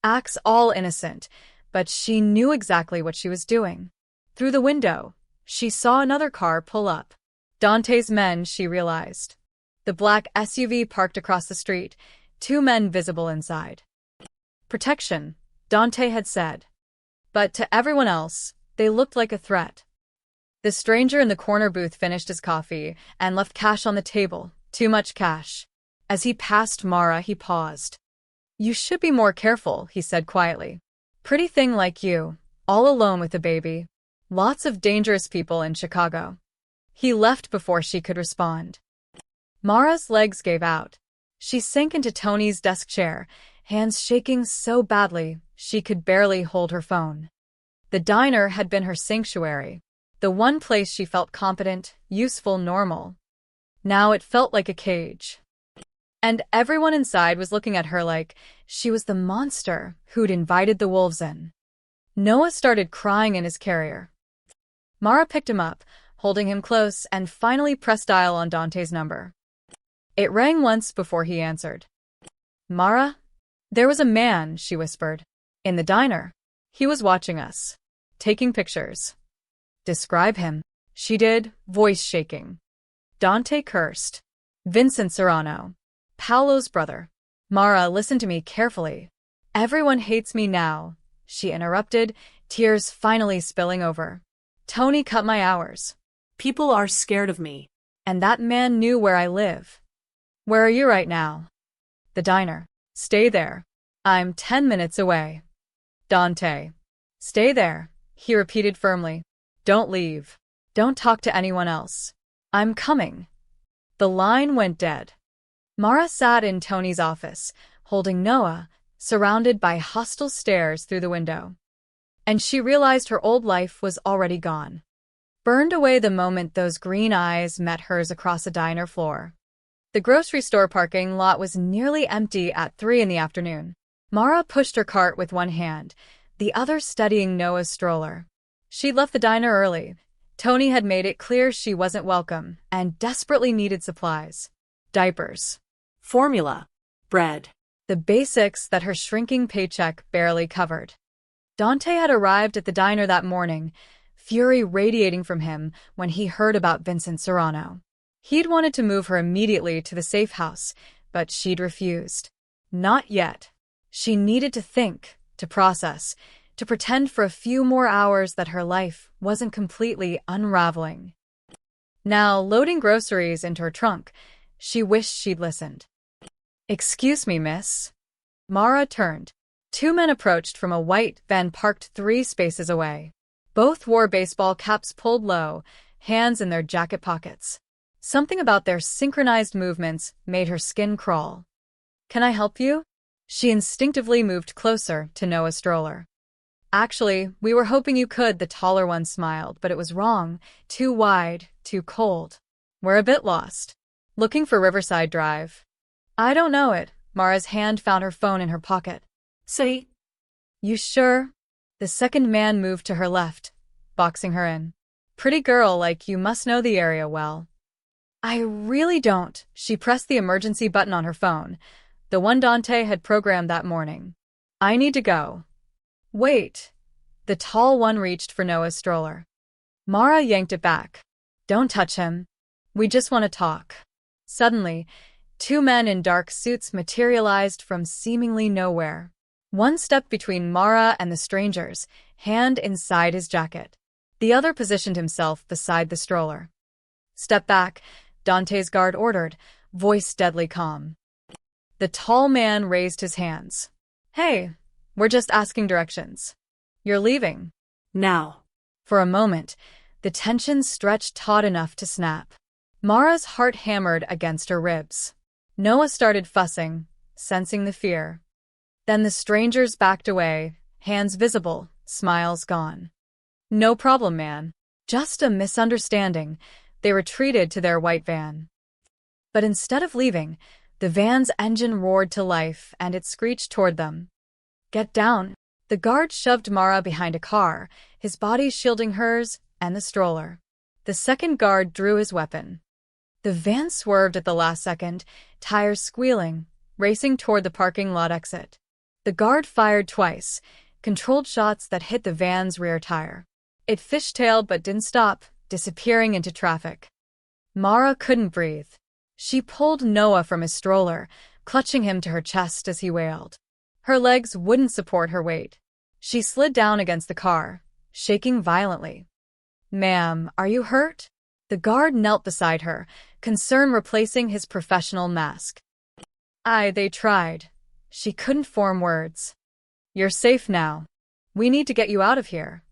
"Acts all innocent, but she knew exactly what she was doing." Through the window, she saw another car pull up. Dante's men, she realized. The black SUV parked across the street, 2 men visible inside. "Protection," Dante had said. But to everyone else, they looked like a threat. The stranger in the corner booth finished his coffee and left cash on the table, too much cash. As he passed Mara, he paused. "You should be more careful," he said quietly. "Pretty thing like you, all alone with a baby. Lots of dangerous people in Chicago." He left before she could respond. Mara's legs gave out. She sank into Tony's desk chair, hands shaking so badly she could barely hold her phone. The diner had been her sanctuary, the one place she felt competent, useful, normal. Now it felt like a cage. And everyone inside was looking at her like she was the monster who'd invited the wolves in. Noah started crying in his carrier. Mara picked him up, holding him close, and finally pressed dial on Dante's number. It rang once before he answered. Mara? There was a man, she whispered. In the diner. He was watching us. Taking pictures. Describe him. She did, voice shaking. Dante cursed. Vincent Serrano. Paolo's brother. Mara, listen to me carefully. Everyone hates me now, she interrupted, tears finally spilling over. Tony cut my hours. People are scared of me. And that man knew where I live. Where are you right now? The diner. Stay there. I'm 10 minutes away. Dante. Stay there, he repeated firmly. Don't leave. Don't talk to anyone else. I'm coming. The line went dead. Mara sat in Tony's office, holding Noah, surrounded by hostile stares through the window. And she realized her old life was already gone. Burned away the moment those green eyes met hers across a diner floor. The grocery store parking lot was nearly empty at 3 in the afternoon. Mara pushed her cart with one hand, the other steadying Noah's stroller. She'd left the diner early. Tony had made it clear she wasn't welcome and desperately needed supplies. Diapers. Formula. Bread. The basics that her shrinking paycheck barely covered. Dante had arrived at the diner that morning, fury radiating from him when he heard about Vincent Serrano. He'd wanted to move her immediately to the safe house, but she'd refused. Not yet. She needed to think, to process, to pretend for a few more hours that her life wasn't completely unraveling. Now, loading groceries into her trunk, she wished she'd listened. Excuse me, miss. Mara turned. 2 men approached from a white van parked 3 spaces away. Both wore baseball caps pulled low, hands in their jacket pockets. Something about their synchronized movements made her skin crawl. Can I help you? She instinctively moved closer to Noah's stroller. Actually, we were hoping you could, the taller one smiled, but it was wrong. Too wide, too cold. We're a bit lost. Looking for Riverside Drive. I don't know it. Mara's hand found her phone in her pocket. Say. You sure? The second man moved to her left, boxing her in. Pretty girl like you must know the area well. I really don't. She pressed the emergency button on her phone, the one Dante had programmed that morning. I need to go. Wait. The tall one reached for Noah's stroller. Mara yanked it back. Don't touch him. We just want to talk. Suddenly, 2 men in dark suits materialized from seemingly nowhere. One stepped between Mara and the strangers, hand inside his jacket. The other positioned himself beside the stroller. Step back, Dante's guard ordered, voice deadly calm. The tall man raised his hands. Hey, we're just asking directions. You're leaving. Now. For a moment, the tension stretched taut enough to snap. Mara's heart hammered against her ribs. Noah started fussing, sensing the fear. Then the strangers backed away, hands visible, smiles gone. No problem, man. Just a misunderstanding. They retreated to their white van. But instead of leaving, the van's engine roared to life and it screeched toward them. Get down. The guard shoved Mara behind a car, his body shielding hers and the stroller. The second guard drew his weapon. The van swerved at the last second, tires squealing, racing toward the parking lot exit. The guard fired twice, controlled shots that hit the van's rear tire. It fishtailed but didn't stop, disappearing into traffic. Mara couldn't breathe. She pulled Noah from his stroller, clutching him to her chest as he wailed. Her legs wouldn't support her weight. She slid down against the car, shaking violently. Ma'am, are you hurt? The guard knelt beside her, concern replacing his professional mask. They tried. She couldn't form words. You're safe now. We need to get you out of here.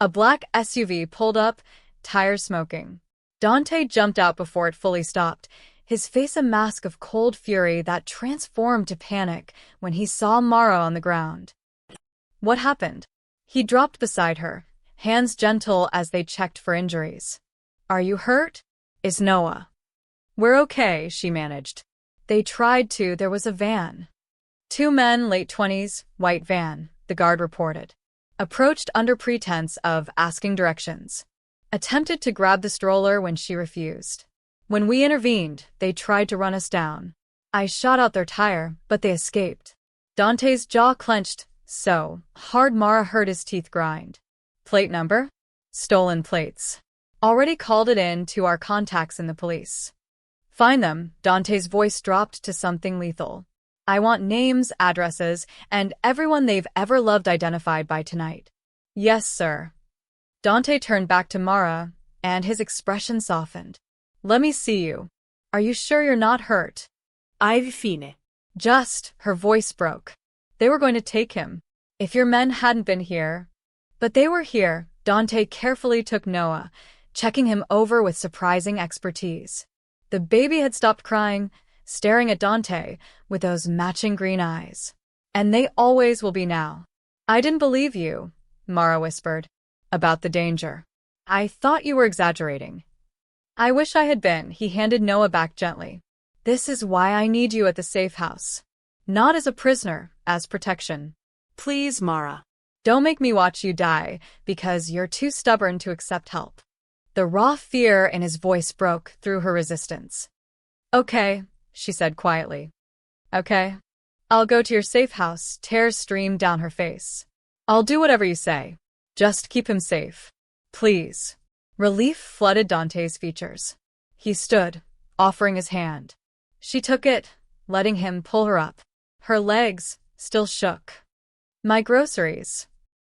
A black SUV pulled up, tires smoking. Dante jumped out before it fully stopped, his face a mask of cold fury that transformed to panic when he saw Mara on the ground. What happened? He dropped beside her, hands gentle as they checked for injuries. Are you hurt? Is Noah. We're okay, she managed. They tried to, there was a van. Two men, late 20s, white van, the guard reported. Approached under pretense of asking directions. Attempted to grab the stroller when she refused. When we intervened, they tried to run us down. I shot out their tire, but they escaped. Dante's jaw clenched so hard Mara heard his teeth grind. Plate number? Stolen plates. Already called it in to our contacts in the police. Find them. Dante's voice dropped to something lethal. I want names, addresses, and everyone they've ever loved identified by tonight. Yes, sir. Dante turned back to Mara, and his expression softened. Let me see you. Are you sure you're not hurt? I've fine. Her voice broke. They were going to take him. If your men hadn't been here. But they were here. Dante carefully took Noah, checking him over with surprising expertise. The baby had stopped crying, staring at Dante with those matching green eyes. And they always will be now. I didn't believe you, Mara whispered, about the danger. I thought you were exaggerating. I wish I had been, he handed Noah back gently. This is why I need you at the safe house. Not as a prisoner, as protection. Please, Mara. Don't make me watch you die, because you're too stubborn to accept help. The raw fear in his voice broke through her resistance. Okay, she said quietly. Okay. I'll go to your safe house, tears streamed down her face. I'll do whatever you say. Just keep him safe. Please. Relief flooded Dante's features. He stood, offering his hand. She took it, letting him pull her up. Her legs still shook. My groceries.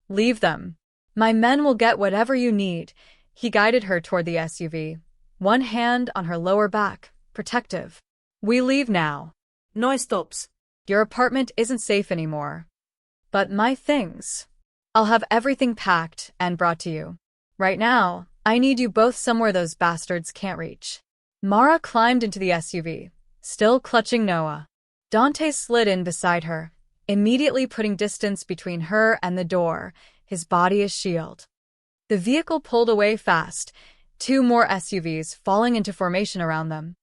Leave them. My men will get whatever you need. He guided her toward the SUV, one hand on her lower back, protective. We leave now. No stops. Your apartment isn't safe anymore. But my things. I'll have everything packed and brought to you. Right now, I need you both somewhere those bastards can't reach. Mara climbed into the SUV, still clutching Noah. Dante slid in beside her, immediately putting distance between her and the door, his body a shield. The vehicle pulled away fast, two more SUVs falling into formation around them.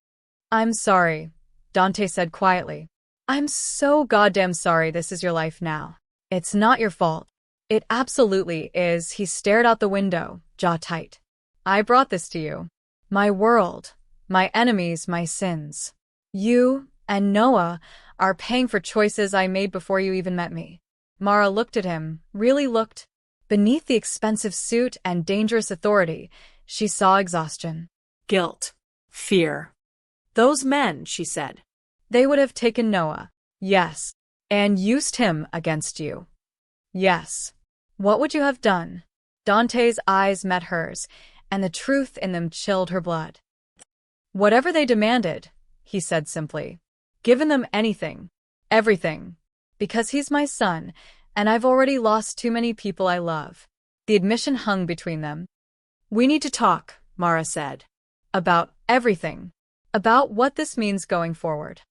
I'm sorry, Dante said quietly. I'm so goddamn sorry this is your life now. It's not your fault. It absolutely is. He stared out the window, jaw tight. I brought this to you. My world, my enemies, my sins. You and Noah are paying for choices I made before you even met me. Mara looked at him, really looked. Beneath the expensive suit and dangerous authority, she saw exhaustion. Guilt. Fear. Those men, she said. They would have taken Noah. Yes. And used him against you. Yes. What would you have done? Dante's eyes met hers, and the truth in them chilled her blood. Whatever they demanded, he said simply. Given them anything. Everything. Because he's my son, and I've already lost too many people I love. The admission hung between them. We need to talk, Mara said. About everything. About what this means going forward.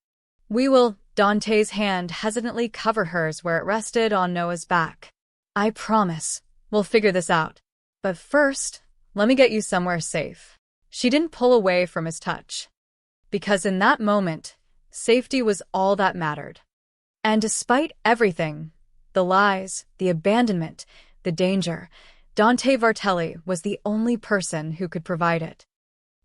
We will. Dante's hand hesitantly covered hers where it rested on Noah's back. I promise. We'll figure this out. But first, let me get you somewhere safe. She didn't pull away from his touch. Because in that moment, safety was all that mattered. And despite everything, the lies, the abandonment, the danger, Dante Vartelli was the only person who could provide it.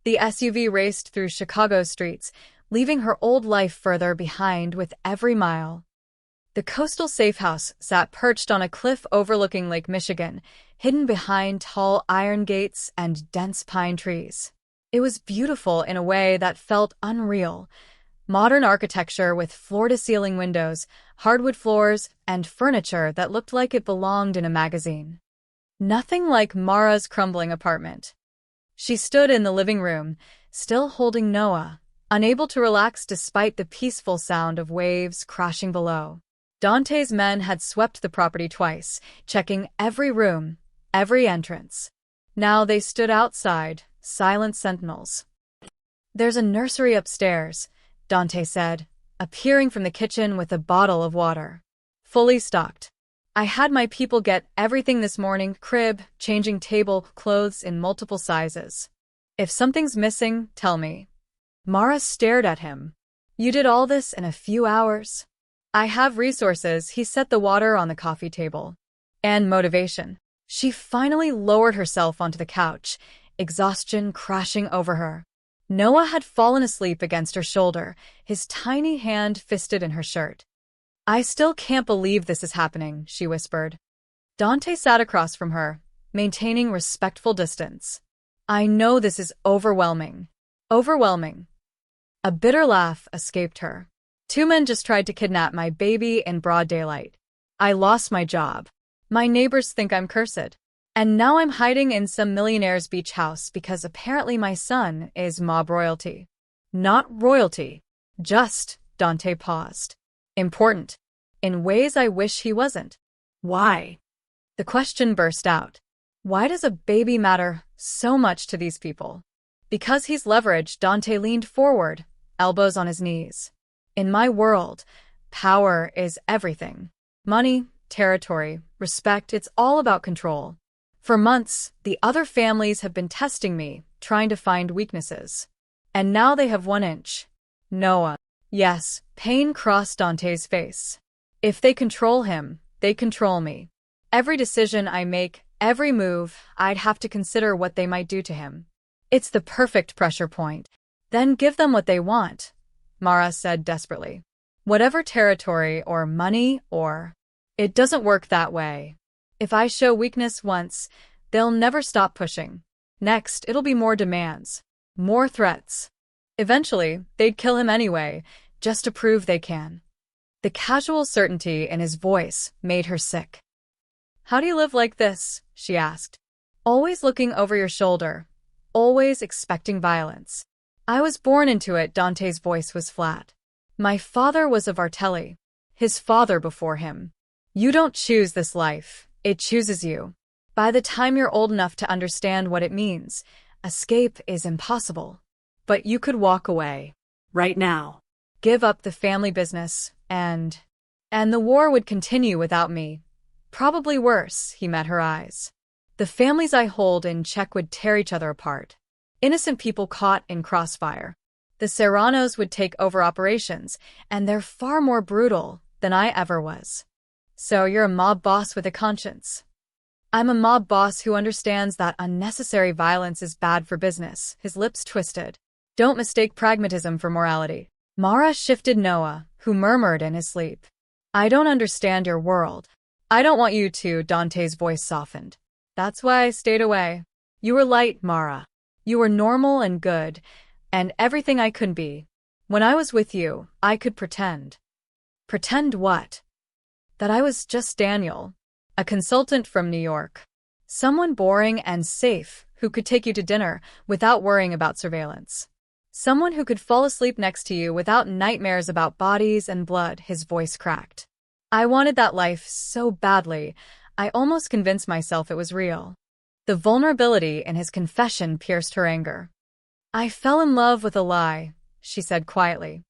The SUV raced through Chicago streets, leaving her old life further behind with every mile. The coastal safe house sat perched on a cliff overlooking Lake Michigan, hidden behind tall iron gates and dense pine trees. It was beautiful in a way that felt unreal. Modern architecture with floor-to-ceiling windows, hardwood floors, and furniture that looked like it belonged in a magazine. Nothing like Mara's crumbling apartment. She stood in the living room, still holding Noah, unable to relax despite the peaceful sound of waves crashing below. Dante's men had swept the property twice, checking every room, every entrance. Now they stood outside, silent sentinels. There's a nursery upstairs, Dante said, appearing from the kitchen with a bottle of water. Fully stocked. I had my people get everything this morning, crib, changing table, clothes in multiple sizes. If something's missing, tell me. Mara stared at him. You did all this in a few hours? I have resources. He set the water on the coffee table. And motivation. She finally lowered herself onto the couch, exhaustion crashing over her. Noah had fallen asleep against her shoulder, his tiny hand fisted in her shirt. I still can't believe this is happening, she whispered. Dante sat across from her, maintaining respectful distance. I know this is overwhelming. Overwhelming. A bitter laugh escaped her. 2 men just tried to kidnap my baby in broad daylight. I lost my job. My neighbors think I'm cursed. And now I'm hiding in some millionaire's beach house because apparently my son is mob royalty. Not royalty. Just, Dante paused. Important. In ways I wish he wasn't. Why? The question burst out. Why does a baby matter so much to these people? Because he's leveraged, Dante leaned forward, elbows on his knees. In my world, power is everything. Money, territory, respect, it's all about control. For months, the other families have been testing me, trying to find weaknesses. And now they have 1 inch. Noah. Yes, pain crossed Dante's face. If they control him, they control me. Every decision I make, every move, I'd have to consider what they might do to him. It's the perfect pressure point. Then give them what they want, Mara said desperately. Whatever territory or money or... It doesn't work that way. If I show weakness once, they'll never stop pushing. Next, it'll be more demands, more threats. Eventually, they'd kill him anyway, just to prove they can. The casual certainty in his voice made her sick. How do you live like this? She asked. Always looking over your shoulder. Always expecting violence. I was born into it, Dante's voice was flat. My father was a Vartelli. His father before him. You don't choose this life. It chooses you. By the time you're old enough to understand what it means, escape is impossible. But you could walk away. Right now. Give up the family business, and the war would continue without me. Probably worse, he met her eyes. The families I hold in check would tear each other apart. Innocent people caught in crossfire. The Serranos would take over operations, and they're far more brutal than I ever was. So you're a mob boss with a conscience. I'm a mob boss who understands that unnecessary violence is bad for business, his lips twisted. Don't mistake pragmatism for morality. Mara shifted Noah, who murmured in his sleep. I don't understand your world. I don't want you to, Dante's voice softened. That's why I stayed away. You were light, Mara. You were normal and good, and everything I couldn't be. When I was with you, I could pretend. Pretend what? That I was just Daniel, a consultant from New York. Someone boring and safe who could take you to dinner without worrying about surveillance. Someone who could fall asleep next to you without nightmares about bodies and blood, his voice cracked. I wanted that life so badly, I almost convinced myself it was real. The vulnerability in his confession pierced her anger. I fell in love with a lie, she said quietly.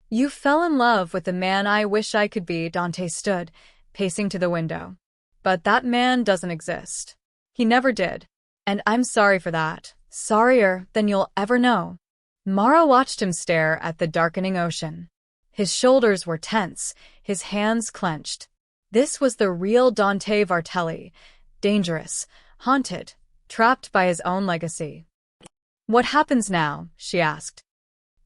You fell in love with the man I wish I could be, Dante stood, pacing to the window. But that man doesn't exist. He never did. And I'm sorry for that. Sorrier than you'll ever know. Mara watched him stare at the darkening ocean. His shoulders were tense, his hands clenched. This was the real Dante Vartelli, dangerous, haunted, trapped by his own legacy. What happens now? She asked.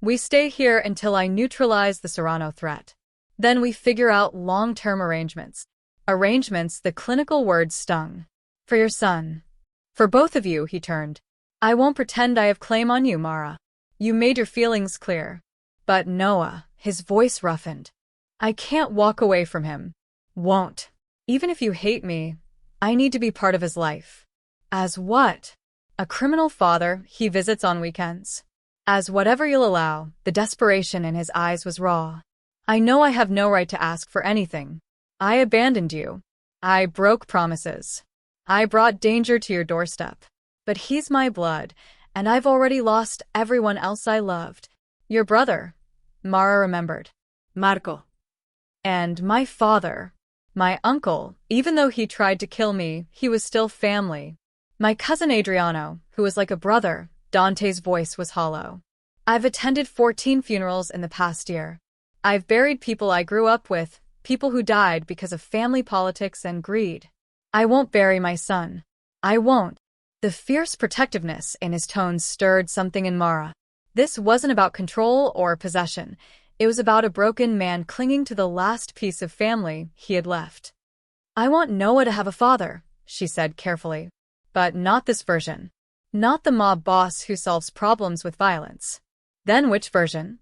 We stay here until I neutralize the Serrano threat. Then we figure out long-term arrangements. Arrangements, the clinical word stung. For your son. For both of you, he turned. I won't pretend I have claim on you, Mara. You made your feelings clear. But Noah, his voice roughened. I can't walk away from him. Won't. Even if you hate me, I need to be part of his life. As what? A criminal father he visits on weekends. As whatever you'll allow, the desperation in his eyes was raw. I know I have no right to ask for anything. I abandoned you. I broke promises. I brought danger to your doorstep. But he's my blood, and I've already lost everyone else I loved. Your brother, Mara remembered. Marco. And my father. My uncle, even though he tried to kill me, he was still family. My cousin Adriano, who was like a brother, Dante's voice was hollow. I've attended 14 funerals in the past year. I've buried people I grew up with, people who died because of family politics and greed. I won't bury my son. I won't. The fierce protectiveness in his tones stirred something in Mara. This wasn't about control or possession. It was about a broken man clinging to the last piece of family he had left. I want Noah to have a father, she said carefully. But not this version. Not the mob boss who solves problems with violence. Then which version?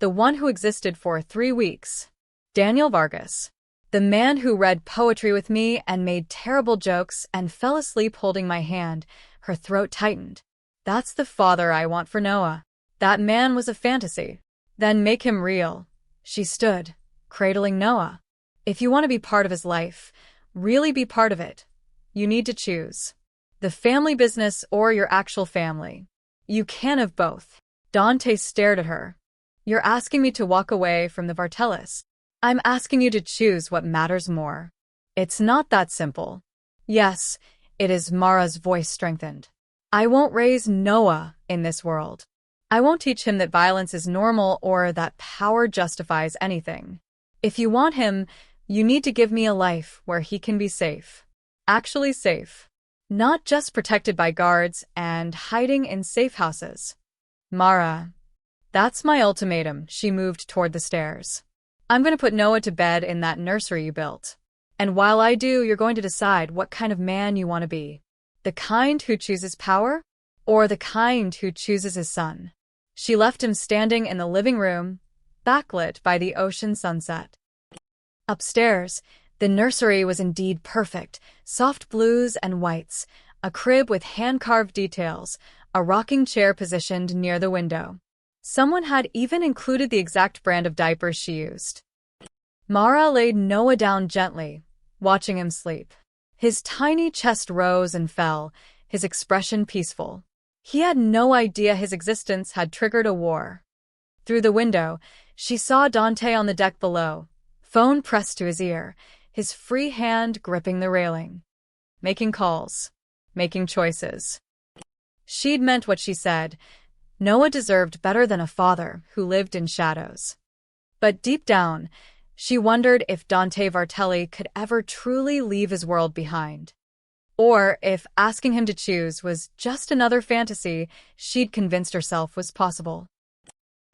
The one who existed for 3 weeks. Daniel Vargas. The man who read poetry with me and made terrible jokes and fell asleep holding my hand. Her throat tightened. That's the father I want for Noah. That man was a fantasy. Then make him real. She stood, cradling Noah. If you want to be part of his life, really be part of it, you need to choose. The family business or your actual family. You can't have both. Dante stared at her. You're asking me to walk away from the Vartelis. I'm asking you to choose what matters more. It's not that simple. Yes, it is. Mara's voice strengthened. I won't raise Noah in this world. I won't teach him that violence is normal or that power justifies anything. If you want him, you need to give me a life where he can be safe. Actually safe. Not just protected by guards and hiding in safe houses. Mara. That's my ultimatum. She moved toward the stairs. I'm going to put Noah to bed in that nursery you built. And while I do, you're going to decide what kind of man you want to be. The kind who chooses power, or the kind who chooses his son. She left him standing in the living room, backlit by the ocean sunset. Upstairs, the nursery was indeed perfect, soft blues and whites, a crib with hand-carved details, a rocking chair positioned near the window. Someone had even included the exact brand of diapers she used. Mara laid Noah down gently, watching him sleep. His tiny chest rose and fell, his expression peaceful. He had no idea his existence had triggered a war. Through the window, she saw Dante on the deck below, phone pressed to his ear, his free hand gripping the railing. Making calls. Making choices. She'd meant what she said. Noah deserved better than a father who lived in shadows. But deep down, she wondered if Dante Vartelli could ever truly leave his world behind. Or if asking him to choose was just another fantasy she'd convinced herself was possible.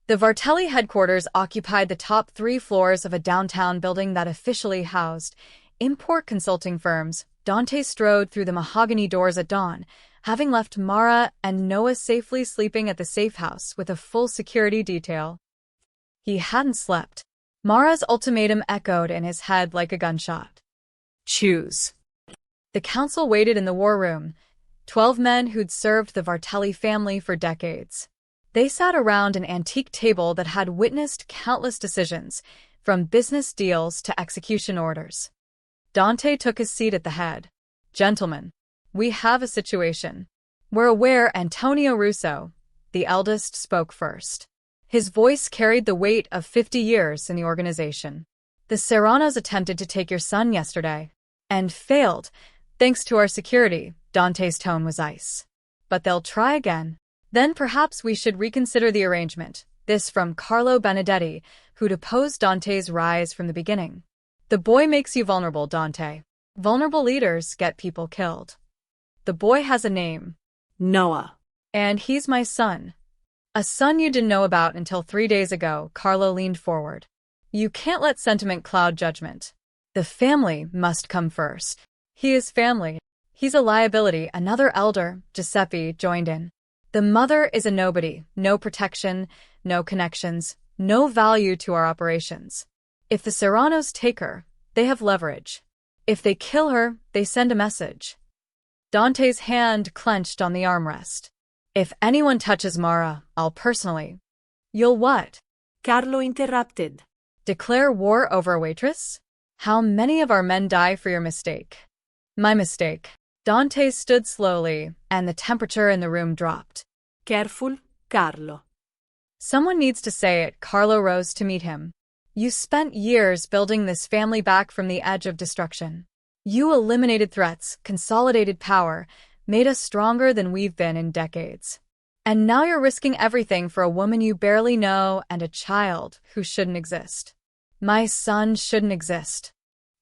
The Vartelli headquarters occupied the top 3 floors of a downtown building that officially housed import consulting firms. Dante strode through the mahogany doors at dawn, having left Mara and Noah safely sleeping at the safe house with a full security detail. He hadn't slept. Mara's ultimatum echoed in his head like a gunshot. Choose. The council waited in the war room, 12 men who'd served the Vartelli family for decades. They sat around an antique table that had witnessed countless decisions, from business deals to execution orders. Dante took his seat at the head. Gentlemen, we have a situation. We're aware. Antonio Russo, the eldest, spoke first. His voice carried the weight of 50 years in the organization. The Serranos attempted to take your son yesterday, and failed, thanks to our security. Dante's tone was ice. But they'll try again. Then perhaps we should reconsider the arrangement. This from Carlo Benedetti, who'd opposed Dante's rise from the beginning. The boy makes you vulnerable, Dante. Vulnerable leaders get people killed. The boy has a name. Noah. And he's my son. A son you didn't know about until 3 days ago. Carlo leaned forward. You can't let sentiment cloud judgment. The family must come first. He is family. He's a liability. Another elder, Giuseppe, joined in. The mother is a nobody, no protection, no connections, no value to our operations. If the Serranos take her, they have leverage. If they kill her, they send a message. Dante's hand clenched on the armrest. If anyone touches Mara, I'll personally. You'll what? Carlo interrupted. Declare war over Waitress? How many of our men die for your mistake? My mistake. Dante stood slowly, and the temperature in the room dropped. Careful, Carlo. Someone needs to say it. Carlo rose to meet him. You spent years building this family back from the edge of destruction. You eliminated threats, consolidated power, made us stronger than we've been in decades. And now you're risking everything for a woman you barely know and a child who shouldn't exist. My son shouldn't exist.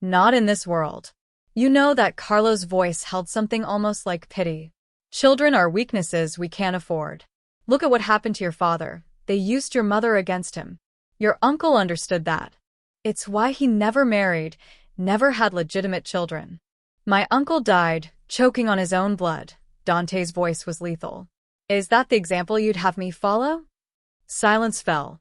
Not in this world. You know that Carlo's voice held something almost like pity. Children are weaknesses we can't afford. Look at what happened to your father. They used your mother against him. Your uncle understood that. It's why he never married, never had legitimate children. My uncle died, choking on his own blood. Dante's voice was lethal. Is that the example you'd have me follow? Silence fell.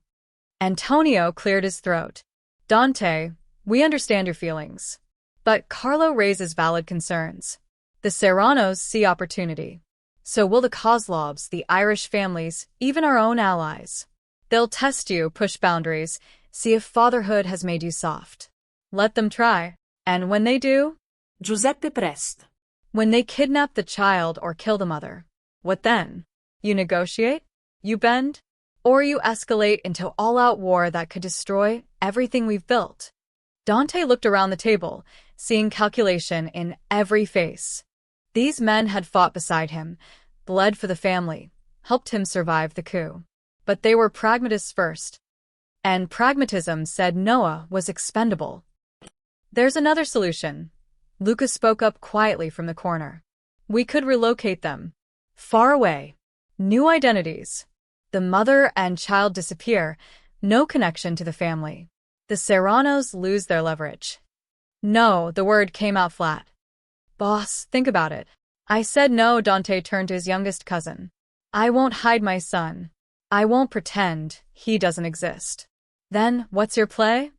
Antonio cleared his throat. Dante, we understand your feelings. But Carlo raises valid concerns. The Serranos see opportunity. So will the Kozlovs, the Irish families, even our own allies. They'll test you, push boundaries, see if fatherhood has made you soft. Let them try. And when they do? Giuseppe Prest. When they kidnap the child or kill the mother. What then? You negotiate? You bend? Or you escalate into all-out war that could destroy everything we've built? Dante looked around the table, seeing calculation in every face. These men had fought beside him, bled for the family, helped him survive the coup. But they were pragmatists first. And pragmatism said Noah was expendable. There's another solution. Lucas spoke up quietly from the corner. We could relocate them. Far away. New identities. The mother and child disappear, no connection to the family. The Serranos lose their leverage. No, the word came out flat. Boss, think about it. I said no. Dante turned to his youngest cousin. I won't hide my son. I won't pretend he doesn't exist. Then, what's your play?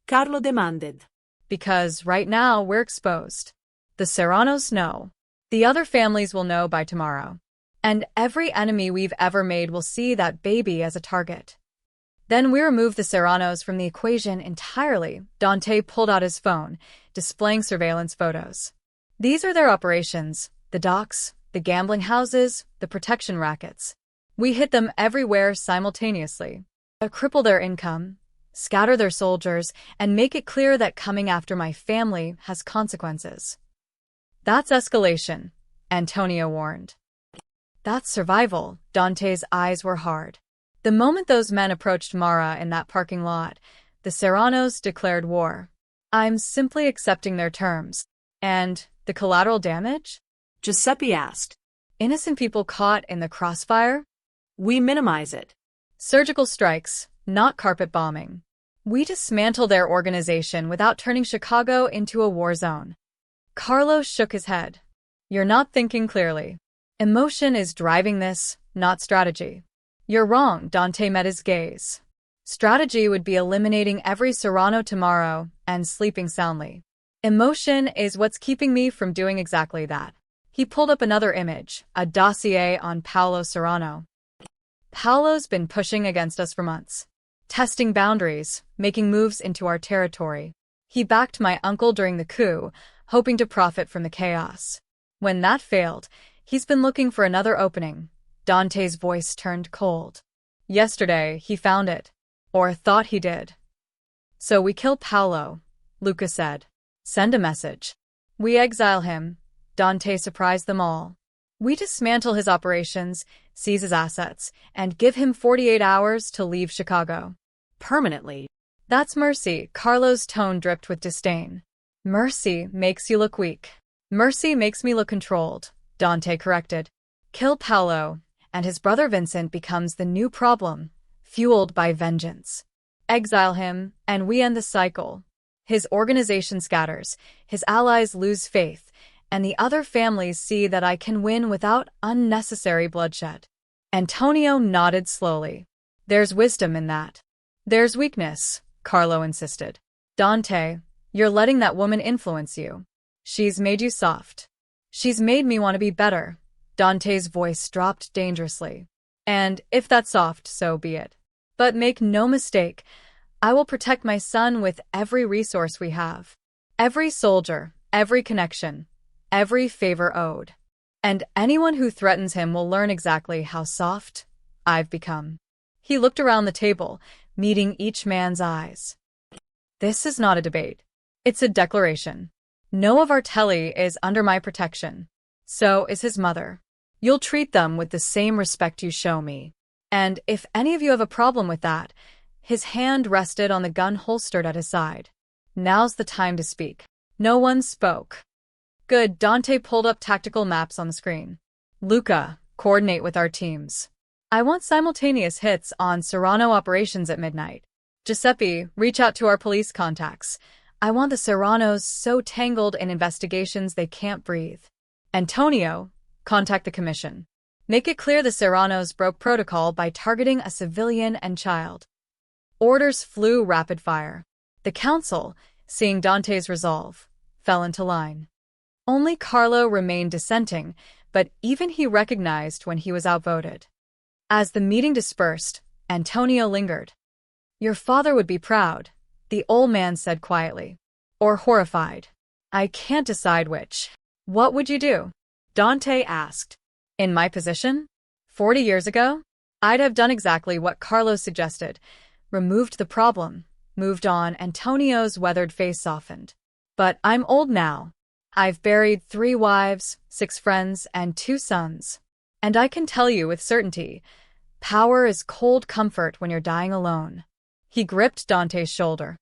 Carlo demanded. Because right now we're exposed. The Serranos know. The other families will know by tomorrow. And every enemy we've ever made will see that baby as a target. Then we remove the Serranos from the equation entirely. Dante pulled out his phone, displaying surveillance photos. These are their operations, the docks, the gambling houses, the protection rackets. We hit them everywhere simultaneously. Cripple their income, scatter their soldiers, and make it clear that coming after my family has consequences. That's escalation, Antonio warned. That's survival. Dante's eyes were hard. The moment those men approached Mara in that parking lot, the Serranos declared war. I'm simply accepting their terms. And the collateral damage? Giuseppe asked. Innocent people caught in the crossfire? We minimize it. Surgical strikes, not carpet bombing. We dismantle their organization without turning Chicago into a war zone. Carlos shook his head. You're not thinking clearly. Emotion is driving this, not strategy. You're wrong. Dante met his gaze. Strategy would be eliminating every Serrano tomorrow and sleeping soundly. Emotion is what's keeping me from doing exactly that. He pulled up another image, a dossier on Paolo Serrano. Paolo's been pushing against us for months. Testing boundaries, making moves into our territory. He backed my uncle during the coup, hoping to profit from the chaos. When that failed, he's been looking for another opening. Dante's voice turned cold. Yesterday, he found it. Or thought he did. So we kill Paolo, Lucas said. Send a message. We exile him. Dante surprised them all. We dismantle his operations, seize his assets, and give him 48 hours to leave Chicago. Permanently. That's mercy. Carlo's tone dripped with disdain. Mercy makes you look weak. Mercy makes me look controlled, Dante corrected. Kill Paolo, and his brother Vincent becomes the new problem, fueled by vengeance. Exile him, and we end the cycle. His organization scatters, his allies lose faith, and the other families see that I can win without unnecessary bloodshed. Antonio nodded slowly. There's wisdom in that. There's weakness, Carlo insisted. Dante, you're letting that woman influence you. She's made you soft. She's made me want to be better. Dante's voice dropped dangerously. And if that's soft, so be it. But make no mistake, I will protect my son with every resource we have. Every soldier, every connection, every favor owed. And anyone who threatens him will learn exactly how soft I've become. He looked around the table, meeting each man's eyes. This is not a debate. It's a declaration. Noah Vartelli is under my protection. So is his mother. You'll treat them with the same respect you show me. And if any of you have a problem with that, his hand rested on the gun holstered at his side. Now's the time to speak. No one spoke. Good, Dante pulled up tactical maps on the screen. Luca, coordinate with our teams. I want simultaneous hits on Serrano operations at midnight. Giuseppe, reach out to our police contacts. I want the Serranos so tangled in investigations they can't breathe. Antonio, contact the commission. Make it clear the Serranos broke protocol by targeting a civilian and child. Orders flew rapid fire. The council, seeing Dante's resolve, fell into line. Only Carlo remained dissenting, but even he recognized when he was outvoted. As the meeting dispersed, Antonio lingered. Your father would be proud, the old man said quietly. Or horrified. I can't decide which. What would you do? Dante asked. In my position? 40 years ago? I'd have done exactly what Carlo suggested. Removed the problem. Moved on. Antonio's weathered face softened. But I'm old now. I've buried 3 wives, 6 friends, and 2 sons. And I can tell you with certainty, power is cold comfort when you're dying alone. He gripped Dante's shoulder.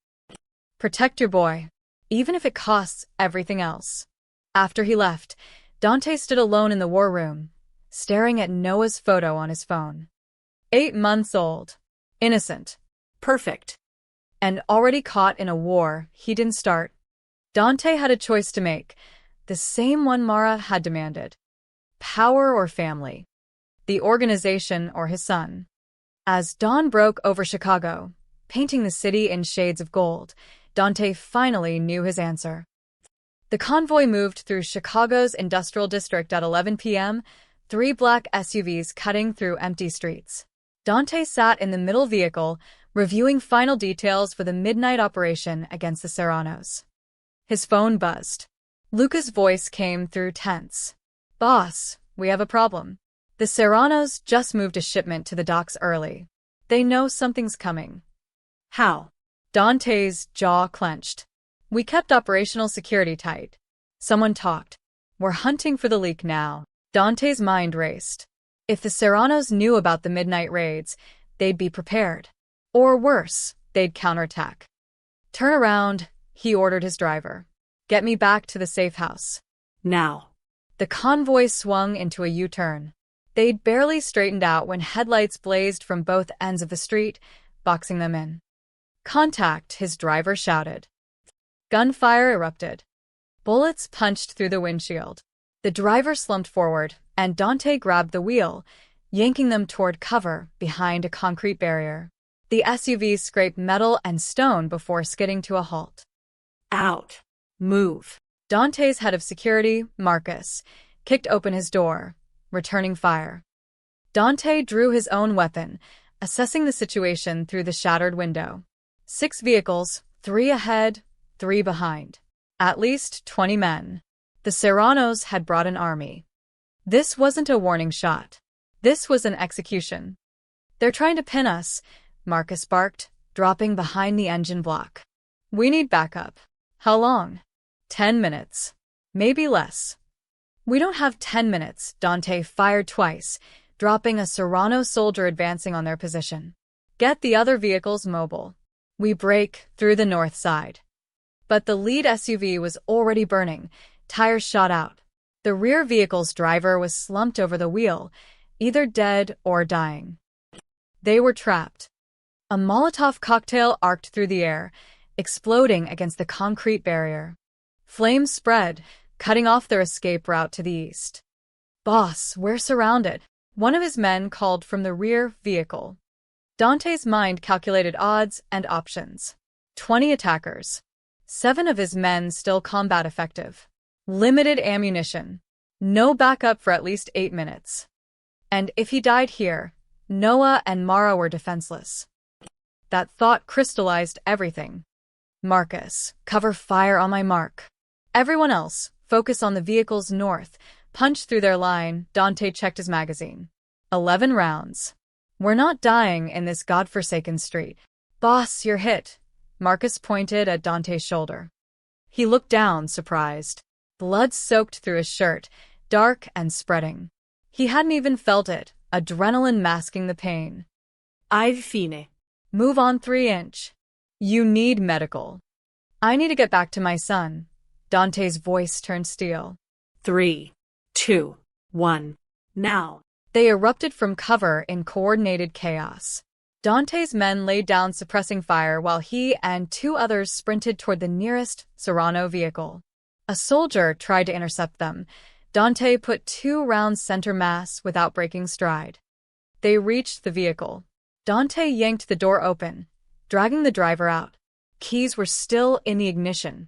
Protect your boy, even if it costs everything else. After he left, Dante stood alone in the war room, staring at Noah's photo on his phone. 8 months old. Innocent. Perfect. And already caught in a war he didn't start. Dante had a choice to make, the same one Mara had demanded. Power or family. The organization or his son. As dawn broke over Chicago, painting the city in shades of gold, Dante finally knew his answer. The convoy moved through Chicago's industrial district at 11 p.m., 3 black SUVs cutting through empty streets. Dante sat in the middle vehicle, reviewing final details for the midnight operation against the Serranos. His phone buzzed. Luca's voice came through tense. Boss, we have a problem. The Serranos just moved a shipment to the docks early. They know something's coming. How? Dante's jaw clenched. We kept operational security tight. Someone talked. We're hunting for the leak now. Dante's mind raced. If the Serranos knew about the midnight raids, they'd be prepared. Or worse, they'd counterattack. Turn around, he ordered his driver. Get me back to the safe house. Now. The convoy swung into a U-turn. They'd barely straightened out when headlights blazed from both ends of the street, boxing them in. Contact, his driver shouted. Gunfire erupted. Bullets punched through the windshield. The driver slumped forward, and Dante grabbed the wheel, yanking them toward cover behind a concrete barrier. The SUVs scraped metal and stone before skidding to a halt. Out. Move. Dante's head of security, Marcus, kicked open his door, returning fire. Dante drew his own weapon, assessing the situation through the shattered window. 6 vehicles, 3 ahead, 3 behind. At least 20 men. The Serranos had brought an army. This wasn't a warning shot. This was an execution. They're trying to pin us, Marcus barked, dropping behind the engine block. We need backup. How long? 10 minutes. Maybe less. We don't have 10 minutes, Dante fired twice, dropping a Serrano soldier advancing on their position. Get the other vehicles mobile. We break through the north side. But the lead SUV was already burning, tires shot out. The rear vehicle's driver was slumped over the wheel, either dead or dying. They were trapped. A Molotov cocktail arced through the air, exploding against the concrete barrier. Flames spread, cutting off their escape route to the east. Boss, we're surrounded, one of his men called from the rear vehicle. Dante's mind calculated odds and options. 20 attackers. 7 of his men still combat effective. Limited ammunition. No backup for at least 8 minutes. And if he died here, Noah and Mara were defenseless. That thought crystallized everything. Marcus, cover fire on my mark. Everyone else, focus on the vehicles north. Punch through their line. Dante checked his magazine. 11 rounds. We're not dying in this godforsaken street. Boss, you're hit. Marcus pointed at Dante's shoulder. He looked down, surprised. Blood soaked through his shirt, dark and spreading. He hadn't even felt it, adrenaline masking the pain. I've fine. Move on 3-inch. You need medical. I need to get back to my son. Dante's voice turned steel. 3, 2, 1. Now. They erupted from cover in coordinated chaos. Dante's men laid down suppressing fire while he and 2 others sprinted toward the nearest Serrano vehicle. A soldier tried to intercept them. Dante put 2 rounds center mass without breaking stride. They reached the vehicle. Dante yanked the door open, dragging the driver out. Keys were still in the ignition.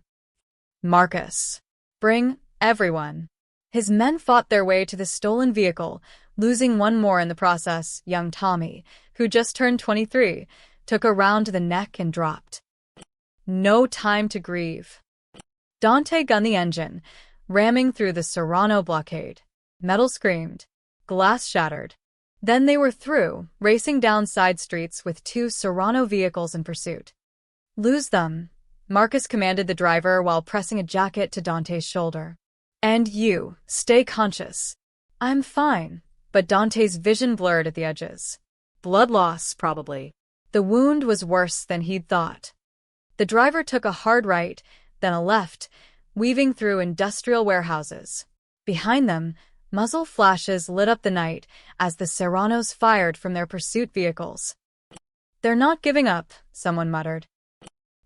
Marcus. Bring everyone. His men fought their way to the stolen vehicle, losing one more in the process. Young Tommy, who just turned 23, took a round to the neck and dropped. No time to grieve. Dante gunned the engine, ramming through the Serrano blockade. Metal screamed. Glass shattered. Then they were through, racing down side streets with 2 Serrano vehicles in pursuit. Lose them, Marcus commanded the driver while pressing a jacket to Dante's shoulder. And you, stay conscious. I'm fine, but Dante's vision blurred at the edges. Blood loss, probably. The wound was worse than he'd thought. The driver took a hard right, then a left, weaving through industrial warehouses. Behind them, muzzle flashes lit up the night as the Serranos fired from their pursuit vehicles. They're not giving up, someone muttered.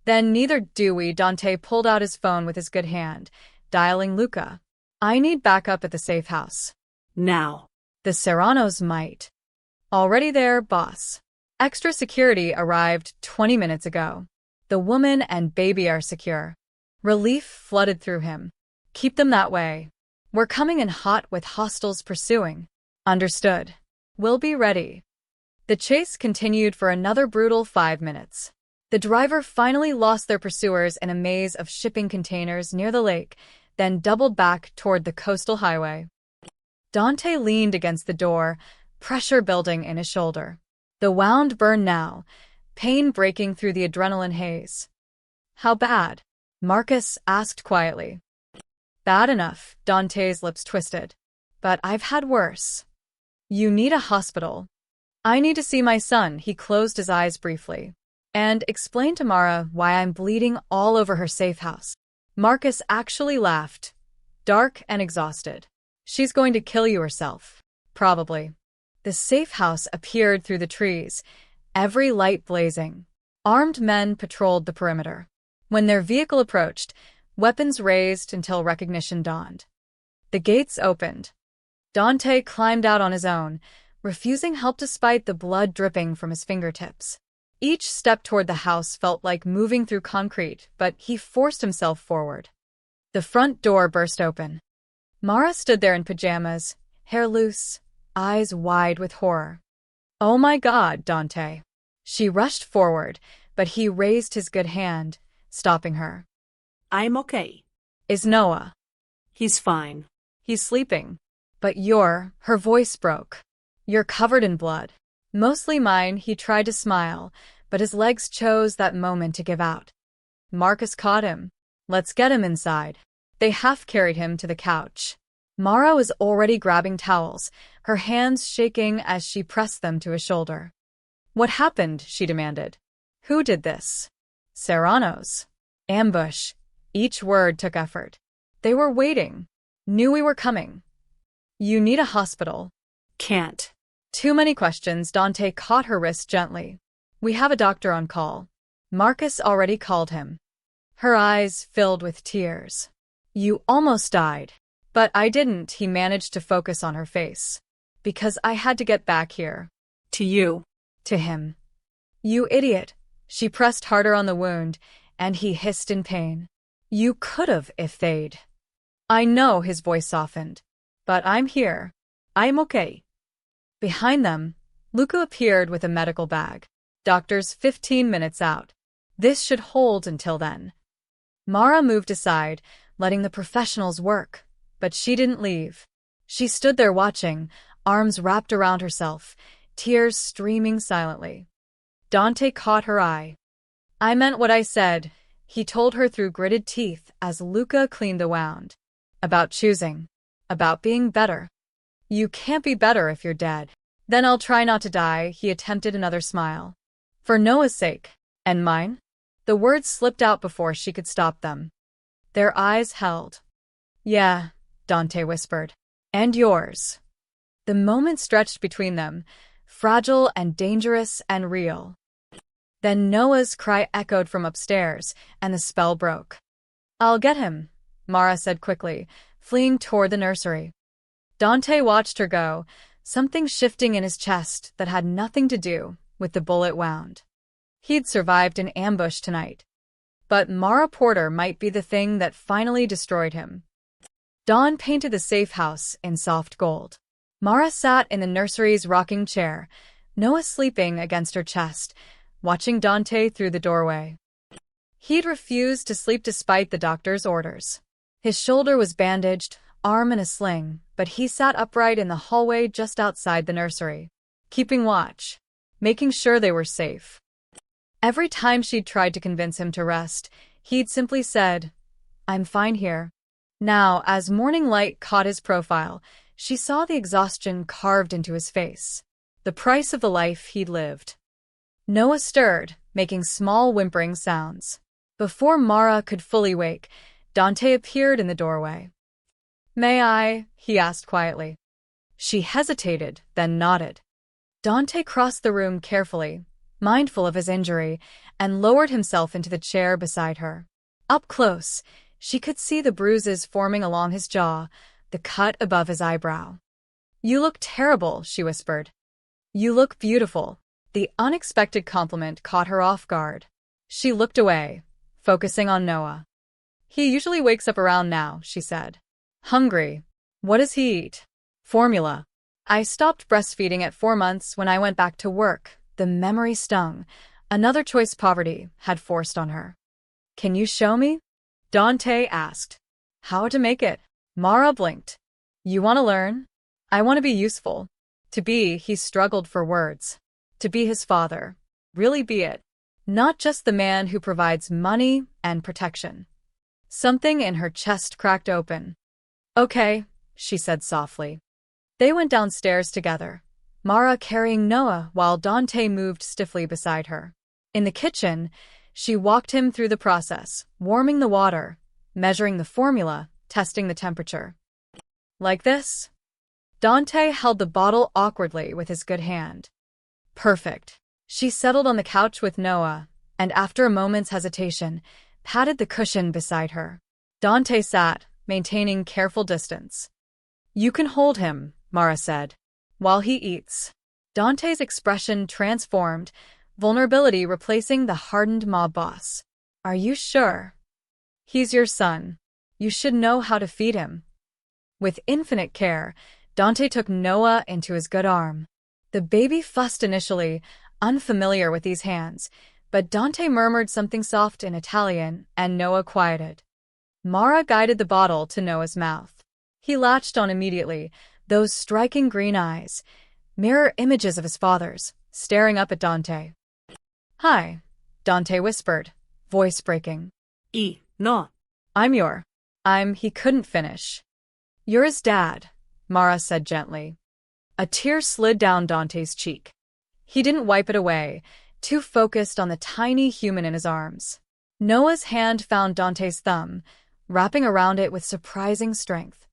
Then neither do we. Dante pulled out his phone with his good hand, dialing Luca. I need backup at the safe house. Now. The Serranos might. Already there, boss. Extra security arrived 20 minutes ago. The woman and baby are secure. Relief flooded through him. Keep them that way. We're coming in hot with hostiles pursuing. Understood. We'll be ready. The chase continued for another brutal 5 minutes. The driver finally lost their pursuers in a maze of shipping containers near the lake, then doubled back toward the coastal highway. Dante leaned against the door, pressure building in his shoulder. The wound burned now, pain breaking through the adrenaline haze. How bad? Marcus asked quietly. Bad enough, Dante's lips twisted. But I've had worse. You need a hospital. I need to see my son. He closed his eyes briefly. And explained to Mara why I'm bleeding all over her safe house. Marcus actually laughed, dark and exhausted. She's going to kill you herself. Probably. The safe house appeared through the trees, every light blazing. Armed men patrolled the perimeter. When their vehicle approached, weapons raised until recognition dawned. The gates opened. Dante climbed out on his own, refusing help despite the blood dripping from his fingertips. Each step toward the house felt like moving through concrete, but he forced himself forward. The front door burst open. Mara stood there in pajamas, hair loose, eyes wide with horror. Oh my God, Dante. She rushed forward, but he raised his good hand, stopping her. I'm okay. Is Noah? He's fine. He's sleeping. But her voice broke. You're covered in blood. Mostly mine. He tried to smile, but his legs chose that moment to give out. Marcus caught him. Let's get him inside. They half-carried him to the couch. Mara was already grabbing towels, her hands shaking as she pressed them to his shoulder. What happened? She demanded. Who did this? Serranos. Ambush. Each word took effort. They were waiting. Knew we were coming. You need a hospital. Can't. Too many questions. Dante caught her wrist gently. We have a doctor on call. Marcus already called him. Her eyes filled with tears. You almost died. But I didn't. He managed to focus on her face. Because I had to get back here. To you. To him. You idiot. She pressed harder on the wound, and he hissed in pain. You could've if they'd. I know, his voice softened. But I'm here. I'm okay. Behind them, Luca appeared with a medical bag. Doctor's 15 minutes out. This should hold until then. Mara moved aside, letting the professionals work. But she didn't leave. She stood there watching, arms wrapped around herself, tears streaming silently. Dante caught her eye. I meant what I said, he told her through gritted teeth as Luca cleaned the wound. About choosing. About being better. You can't be better if you're dead. Then I'll try not to die, he attempted another smile. For Noah's sake. And mine? The words slipped out before she could stop them. Their eyes held. Yeah, Dante whispered. And yours. The moment stretched between them, fragile and dangerous and real. Then Noah's cry echoed from upstairs, and the spell broke. I'll get him, Mara said quickly, fleeing toward the nursery. Dante watched her go, something shifting in his chest that had nothing to do with the bullet wound. He'd survived an ambush tonight. But Mara Porter might be the thing that finally destroyed him. Dawn painted the safe house in soft gold. Mara sat in the nursery's rocking chair, Noah sleeping against her chest, watching Dante through the doorway. He'd refused to sleep despite the doctor's orders. His shoulder was bandaged, arm in a sling, but he sat upright in the hallway just outside the nursery, keeping watch, making sure they were safe. Every time she'd tried to convince him to rest, he'd simply said, I'm fine here. Now, as morning light caught his profile, she saw the exhaustion carved into his face, the price of the life he'd lived. Noah stirred, making small whimpering sounds. Before Mara could fully wake, Dante appeared in the doorway. May I? He asked quietly. She hesitated, then nodded. Dante crossed the room carefully, mindful of his injury, and lowered himself into the chair beside her. Up close, she could see the bruises forming along his jaw, the cut above his eyebrow. You look terrible, she whispered. You look beautiful. The unexpected compliment caught her off guard. She looked away, focusing on Noah. He usually wakes up around now, she said. Hungry. What does he eat? Formula. I stopped breastfeeding at 4 months when I went back to work. The memory stung. Another choice poverty had forced on her. Can you show me? Dante asked. How to make it? Mara blinked. You want to learn? I want to be useful. He struggled for words. To be his father. Really be it. Not just the man who provides money and protection. Something in her chest cracked open. Okay, she said softly. They went downstairs together, Mara carrying Noah while Dante moved stiffly beside her. In the kitchen, she walked him through the process, warming the water, measuring the formula, testing the temperature. Like this? Dante held the bottle awkwardly with his good hand. Perfect. She settled on the couch with Noah, and after a moment's hesitation, patted the cushion beside her. Dante sat, maintaining careful distance. You can hold him, Mara said, while he eats. Dante's expression transformed, vulnerability replacing the hardened mob boss. Are you sure? He's your son. You should know how to feed him. With infinite care, Dante took Noah into his good arm. The baby fussed initially, unfamiliar with these hands, but Dante murmured something soft in Italian, and Noah quieted. Mara guided the bottle to Noah's mouth. He latched on immediately, those striking green eyes, mirror images of his father's, staring up at Dante. Hi, Dante whispered, voice breaking. No. He couldn't finish. You're his dad, Mara said gently. A tear slid down Dante's cheek. He didn't wipe it away, too focused on the tiny human in his arms. Noah's hand found Dante's thumb, wrapping around it with surprising strength.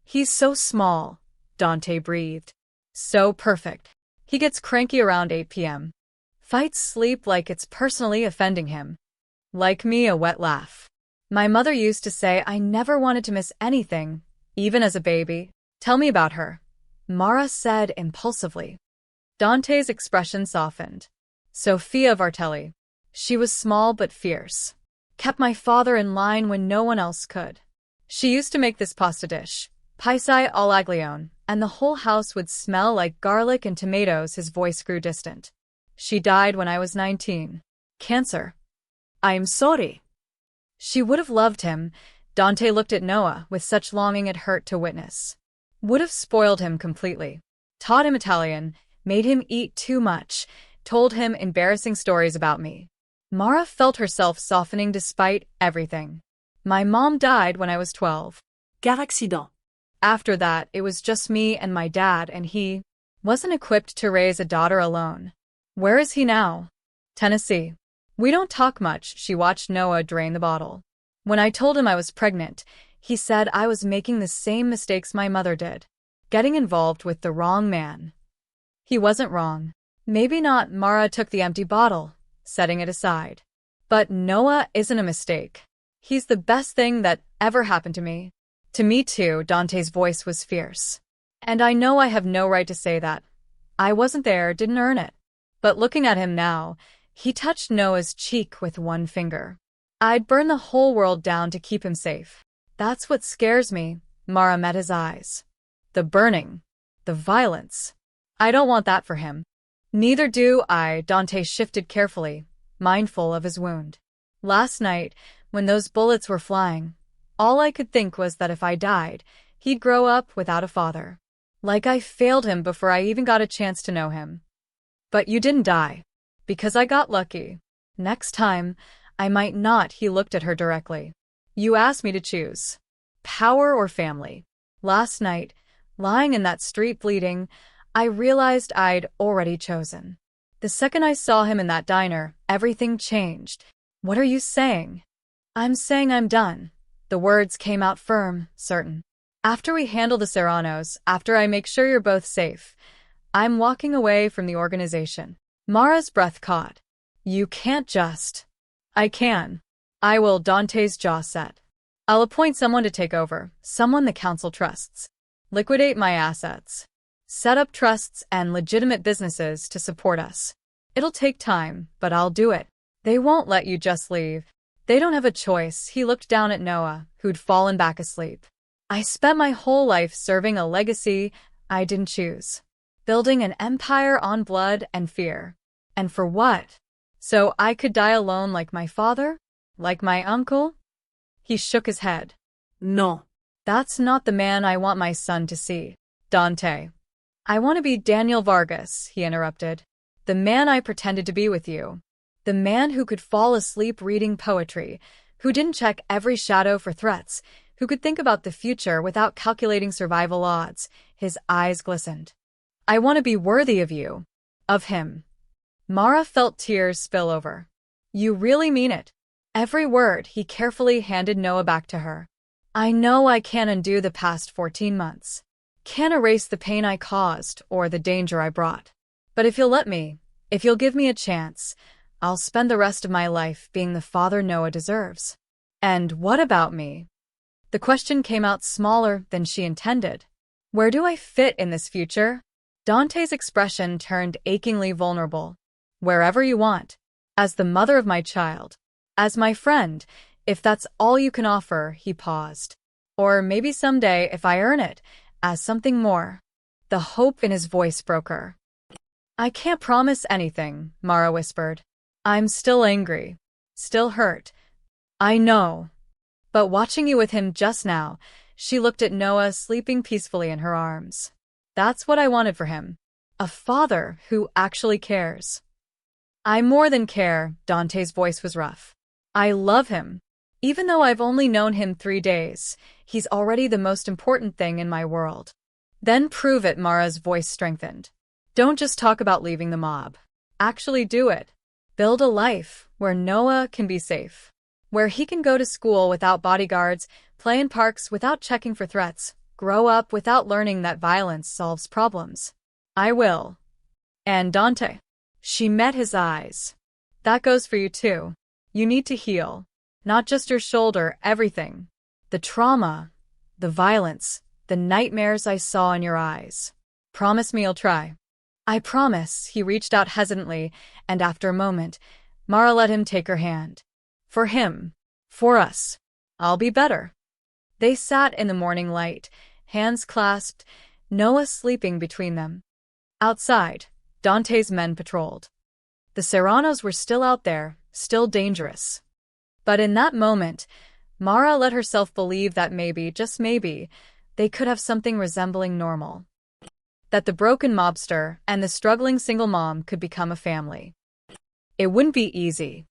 He's so small, Dante breathed. So perfect. He gets cranky around 8 p.m. Fights sleep like it's personally offending him. Like me, a wet laugh. My mother used to say I never wanted to miss anything, even as a baby. Tell me about her, Mara said impulsively. Dante's expression softened. Sophia Vartelli. She was small but fierce. Kept my father in line when no one else could. She used to make this pasta dish, paisai all'aglione, and the whole house would smell like garlic and tomatoes. His voice grew distant. She died when I was 19. Cancer. I'm sorry. She would have loved him. Dante looked at Noah with such longing it hurt to witness. Would have spoiled him completely. Taught him Italian, made him eat too much, told him embarrassing stories about me. Mara felt herself softening despite everything. My mom died when I was 12. Car accident. After that, it was just me and my dad, and he wasn't equipped to raise a daughter alone. Where is he now? Tennessee. We don't talk much. She watched Noah drain the bottle. When I told him I was pregnant, he said I was making the same mistakes my mother did, getting involved with the wrong man. He wasn't wrong. Maybe not. Mara took the empty bottle, setting it aside. But Noah isn't a mistake. He's the best thing that ever happened to me. To me too. Dante's voice was fierce. And I know I have no right to say that. I wasn't there, didn't earn it. But looking at him now, he touched Noah's cheek with one finger. I'd burn the whole world down to keep him safe. That's what scares me. Mara met his eyes. The burning. The violence. I don't want that for him. Neither do I. Dante shifted carefully, mindful of his wound. Last night, when those bullets were flying, all I could think was that if I died, he'd grow up without a father. Like I failed him before I even got a chance to know him. But you didn't die. Because I got lucky. Next time, I might not. He looked at her directly. You asked me to choose. Power or family. Last night, lying in that street bleeding, I realized I'd already chosen. The second I saw him in that diner, everything changed. What are you saying? I'm saying I'm done. The words came out firm, certain. After we handle the Serranos, after I make sure you're both safe, I'm walking away from the organization. Mara's breath caught. You can't just. I can. I will. Dante's jaw set. I'll appoint someone to take over, someone the council trusts. Liquidate my assets. Set up trusts and legitimate businesses to support us. It'll take time, but I'll do it. They won't let you just leave. They don't have a choice. He looked down at Noah, who'd fallen back asleep. I spent my whole life serving a legacy I didn't choose. Building an empire on blood and fear. And for what? So I could die alone like my father? Like my uncle? He shook his head. No. That's not the man I want my son to see. Dante. I want to be Daniel Vargas, he interrupted. The man I pretended to be with you. The man who could fall asleep reading poetry, who didn't check every shadow for threats, who could think about the future without calculating survival odds. His eyes glistened. I want to be worthy of you. Of him. Mara felt tears spill over. You really mean it? Every word. He carefully handed Noah back to her. I know I can't undo the past 14 months. Can't erase the pain I caused or the danger I brought. But if you'll let me, if you'll give me a chance, I'll spend the rest of my life being the father Noah deserves. And what about me? The question came out smaller than she intended. Where do I fit in this future? Dante's expression turned achingly vulnerable. Wherever you want. As the mother of my child. As my friend, if that's all you can offer. He paused. Or maybe someday, if I earn it, as something more. The hope in his voice broke her. I can't promise anything, Mara whispered. I'm still angry. Still hurt. I know. But watching you with him just now, she looked at Noah sleeping peacefully in her arms. That's what I wanted for him. A father who actually cares. I more than care. Dante's voice was rough. I love him. Even though I've only known him 3 days, he's already the most important thing in my world. Then prove it. Mara's voice strengthened. Don't just talk about leaving the mob. Actually do it. Build a life where Noah can be safe. Where he can go to school without bodyguards, play in parks without checking for threats, grow up without learning that violence solves problems. I will. And Dante. She met his eyes. That goes for you too. You need to heal. Not just your shoulder, everything. The trauma, the violence, the nightmares I saw in your eyes. Promise me you'll try. I promise. He reached out hesitantly, and after a moment, Mara let him take her hand. For him. For us. I'll be better. They sat in the morning light, hands clasped, Noah sleeping between them. Outside, Dante's men patrolled. The Serranos were still out there, still dangerous. But in that moment, Mara let herself believe that maybe, just maybe, they could have something resembling normal. That the broken mobster and the struggling single mom could become a family. It wouldn't be easy.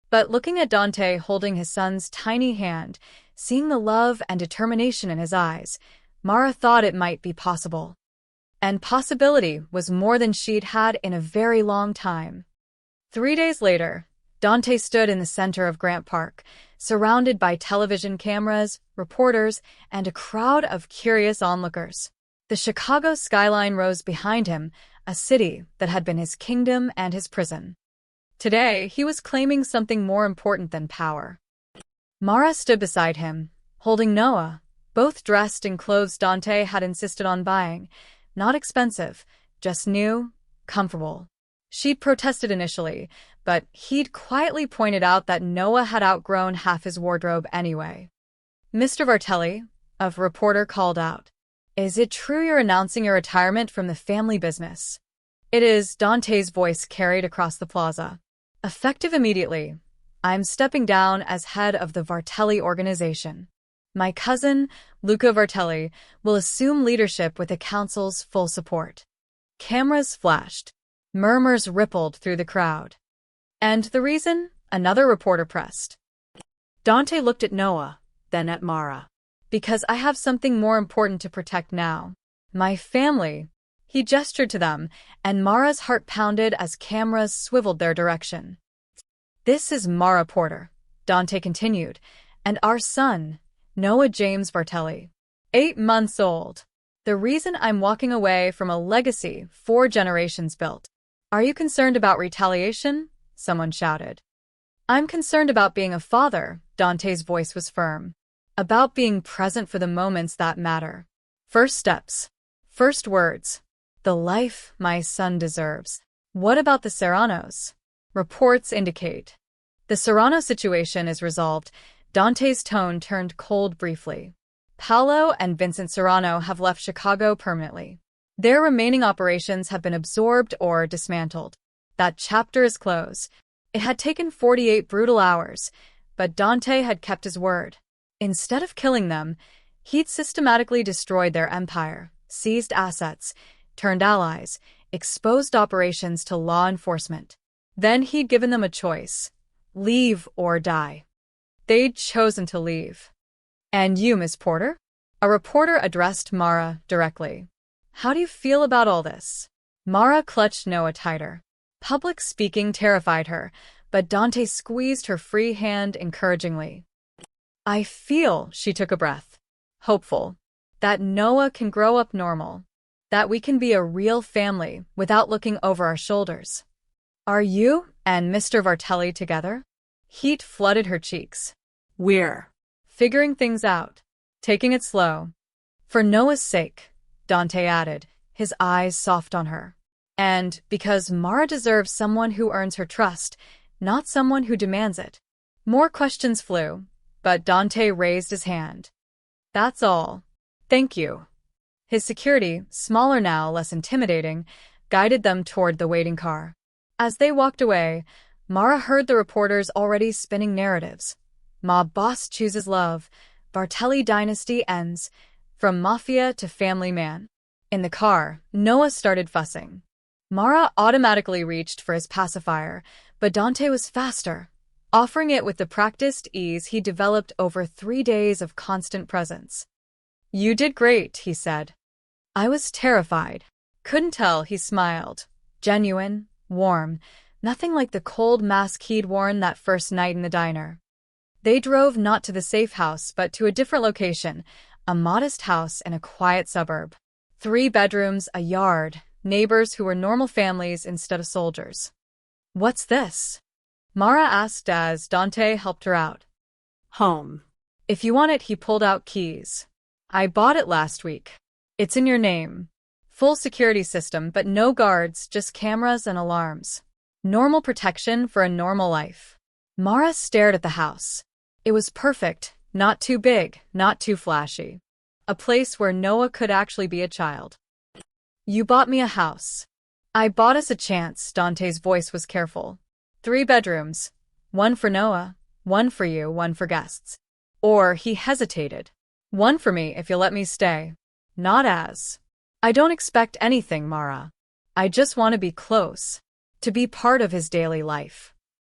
But looking at Dante holding his son's tiny hand, seeing the love and determination in his eyes, Mara thought it might be possible. And possibility was more than she'd had in a very long time. 3 days later, Dante stood in the center of Grant Park, surrounded by television cameras, reporters, and a crowd of curious onlookers. The Chicago skyline rose behind him, a city that had been his kingdom and his prison. Today, he was claiming something more important than power. Mara stood beside him, holding Noah, both dressed in clothes Dante had insisted on buying. Not expensive, just new, comfortable. She'd protested initially, but he'd quietly pointed out that Noah had outgrown half his wardrobe anyway. "Mr. Vartelli," a reporter called out, "is it true you're announcing your retirement from the family business?" "It is," Dante's voice carried across the plaza. "Effective immediately. I'm stepping down as head of the Vartelli organization. My cousin, Luca Vartelli, will assume leadership with the council's full support." Cameras flashed. Murmurs rippled through the crowd. "And the reason?" another reporter pressed. Dante looked at Noah, then at Mara. "Because I have something more important to protect now. My family." He gestured to them, and Mara's heart pounded as cameras swiveled their direction. "This is Mara Porter," Dante continued, "and our son, Noah James Vartelli, 8 months old. The reason I'm walking away from a legacy 4 generations built." "Are you concerned about retaliation?" someone shouted. "I'm concerned about being a father," Dante's voice was firm. "About being present for the moments that matter. First steps. First words. The life my son deserves." "What about the Serranos?" "Reports indicate." "The Serrano situation is resolved." Dante's tone turned cold briefly. "Paolo and Vincent Serrano have left Chicago permanently. Their remaining operations have been absorbed or dismantled. That chapter is closed." It had taken 48 brutal hours, but Dante had kept his word. Instead of killing them, he'd systematically destroyed their empire, seized assets, turned allies, exposed operations to law enforcement. Then he'd given them a choice: leave or die. They'd chosen to leave. "And you, Miss Porter?" A reporter addressed Mara directly. "How do you feel about all this?" Mara clutched Noah tighter. Public speaking terrified her, but Dante squeezed her free hand encouragingly. "I feel," she took a breath, "hopeful. That Noah can grow up normal. That we can be a real family without looking over our shoulders." "Are you and Mr. Vartelli together?" Heat flooded her cheeks. We're "Figuring things out. Taking it slow. For Noah's sake," Dante added, his eyes soft on her. "And because Mara deserves someone who earns her trust, not someone who demands it." More questions flew, but Dante raised his hand. "That's all. Thank you." His security, smaller now, less intimidating, guided them toward the waiting car. As they walked away, Mara heard the reporters already spinning narratives. Mob boss chooses love, Vartelli dynasty ends, from Mafia to family man. In the car, Noah started fussing. Mara automatically reached for his pacifier, but Dante was faster, offering it with the practiced ease he developed over 3 days of constant presence. "You did great," he said. "I was terrified." "Couldn't tell," he smiled. Genuine, warm, nothing like the cold mask he'd worn that first night in the diner. They drove not to the safe house but to a different location, a modest house in a quiet suburb. 3 bedrooms, a yard, neighbors who were normal families instead of soldiers. "What's this?" Mara asked as Dante helped her out. home. "If you want it," he pulled out keys. "I bought it last week. It's in your name. Full security system, but no guards, just cameras and alarms. Normal protection for a normal life." Mara stared at the house. It was perfect, not too big, not too flashy. A place where Noah could actually be a child. "You bought me a house." "I bought us a chance," Dante's voice was careful. 3 bedrooms. 1 for Noah, 1 for you, 1 for guests. Or, he hesitated. 1 for me if you'll let me stay. Not as. I don't expect anything, Mara. I just want to be close. To be part of his daily life.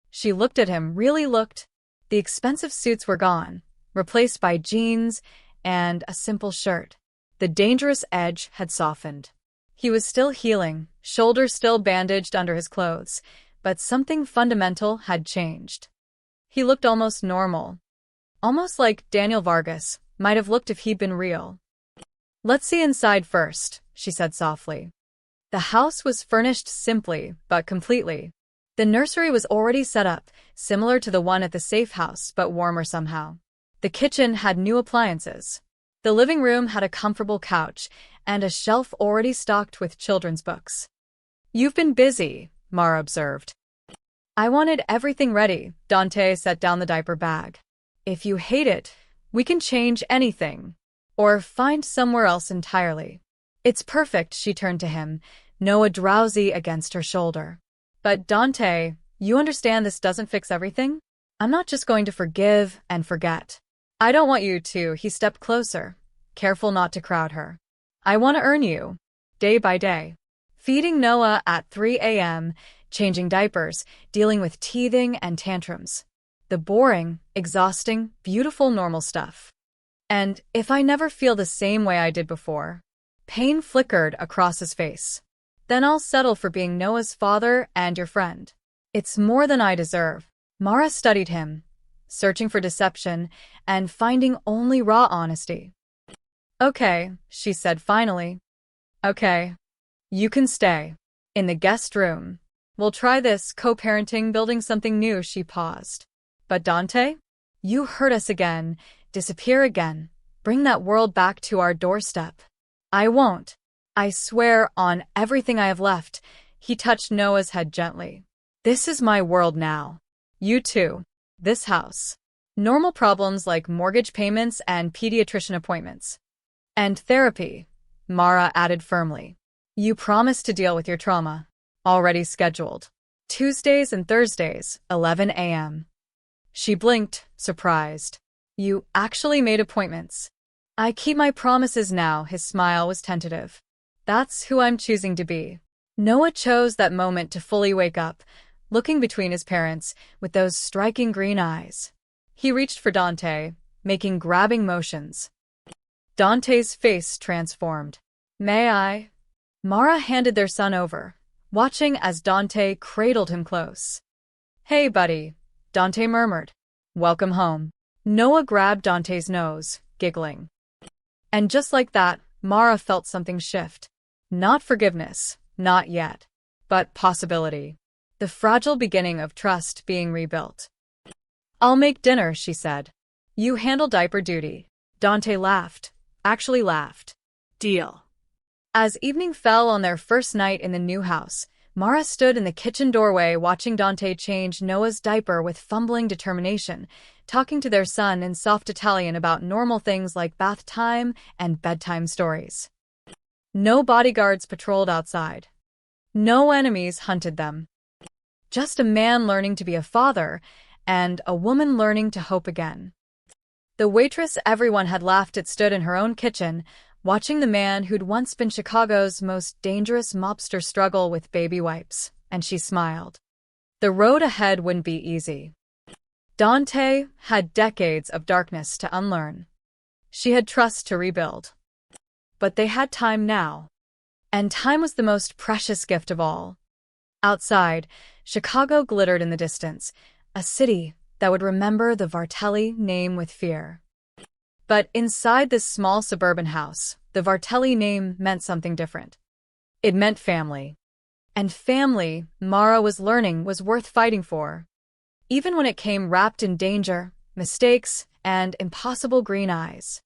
She looked at him, really looked. The expensive suits were gone, replaced by jeans and a simple shirt. The dangerous edge had softened. He was still healing, shoulders still bandaged under his clothes, but something fundamental had changed. He looked almost normal. Almost like Daniel Vargas might have looked if he'd been real. "Let's see inside first," she said softly. The house was furnished simply, but completely. The nursery was already set up, similar to the one at the safe house, but warmer somehow. The kitchen had new appliances. The living room had a comfortable couch and a shelf already stocked with children's books. "You've been busy," Mara observed. "I wanted everything ready." Dante set down the diaper bag. "If you hate it, we can change anything. Or find somewhere else entirely." "It's perfect," she turned to him, Noah drowsy against her shoulder. "But Dante, you understand this doesn't fix everything? I'm not just going to forgive and forget. I don't want you to." He stepped closer, careful not to crowd her. "I want to earn you, day by day. Feeding Noah at 3 a.m., changing diapers, dealing with teething and tantrums. The boring, exhausting, beautiful normal stuff. And if I never feel the same way I did before," pain flickered across his face, "then I'll settle for being Noah's father and your friend. It's more than I deserve." Mara studied him, searching for deception and finding only raw honesty. "Okay," she said finally. "Okay. You can stay. In the guest room. We'll try this co-parenting, building something new." She paused. "But Dante? You hurt us again, disappear again, bring that world back to our doorstep." "I won't. I swear on everything I have left." He touched Noah's head gently. "This is my world now. You too. This house. Normal problems like mortgage payments and pediatrician appointments. And therapy," Mara added firmly. "You promised to deal with your trauma. Already scheduled. Tuesdays and Thursdays, 11 a.m. She blinked, surprised. "You actually made appointments." "I keep my promises now." His smile was tentative. "That's who I'm choosing to be." Noah chose that moment to fully wake up, looking between his parents with those striking green eyes. He reached for Dante, making grabbing motions. Dante's face transformed. "May I?" Mara handed their son over, watching as Dante cradled him close. "Hey, buddy," Dante murmured. "Welcome home." Noah grabbed Dante's nose, giggling. And just like that, Mara felt something shift. Not forgiveness, not yet, but possibility. The fragile beginning of trust being rebuilt. "I'll make dinner," she said. "You handle diaper duty." Dante laughed, actually laughed. Deal. As evening fell on their first night in the new house, Mara stood in the kitchen doorway watching Dante change Noah's diaper with fumbling determination, talking to their son in soft Italian about normal things like bath time and bedtime stories. No bodyguards patrolled outside. No enemies hunted them. Just a man learning to be a father and a woman learning to hope again. The waitress everyone had laughed at stood in her own kitchen, watching the man who'd once been Chicago's most dangerous mobster struggle with baby wipes, and she smiled. The road ahead wouldn't be easy. Dante had decades of darkness to unlearn. She had trust to rebuild. But they had time now. And time was the most precious gift of all. Outside, Chicago glittered in the distance, a city that would remember the Vartelli name with fear. But inside this small suburban house, the Vartelli name meant something different. It meant family. And family, Mara was learning, was worth fighting for. Even when it came wrapped in danger, mistakes, and impossible green eyes.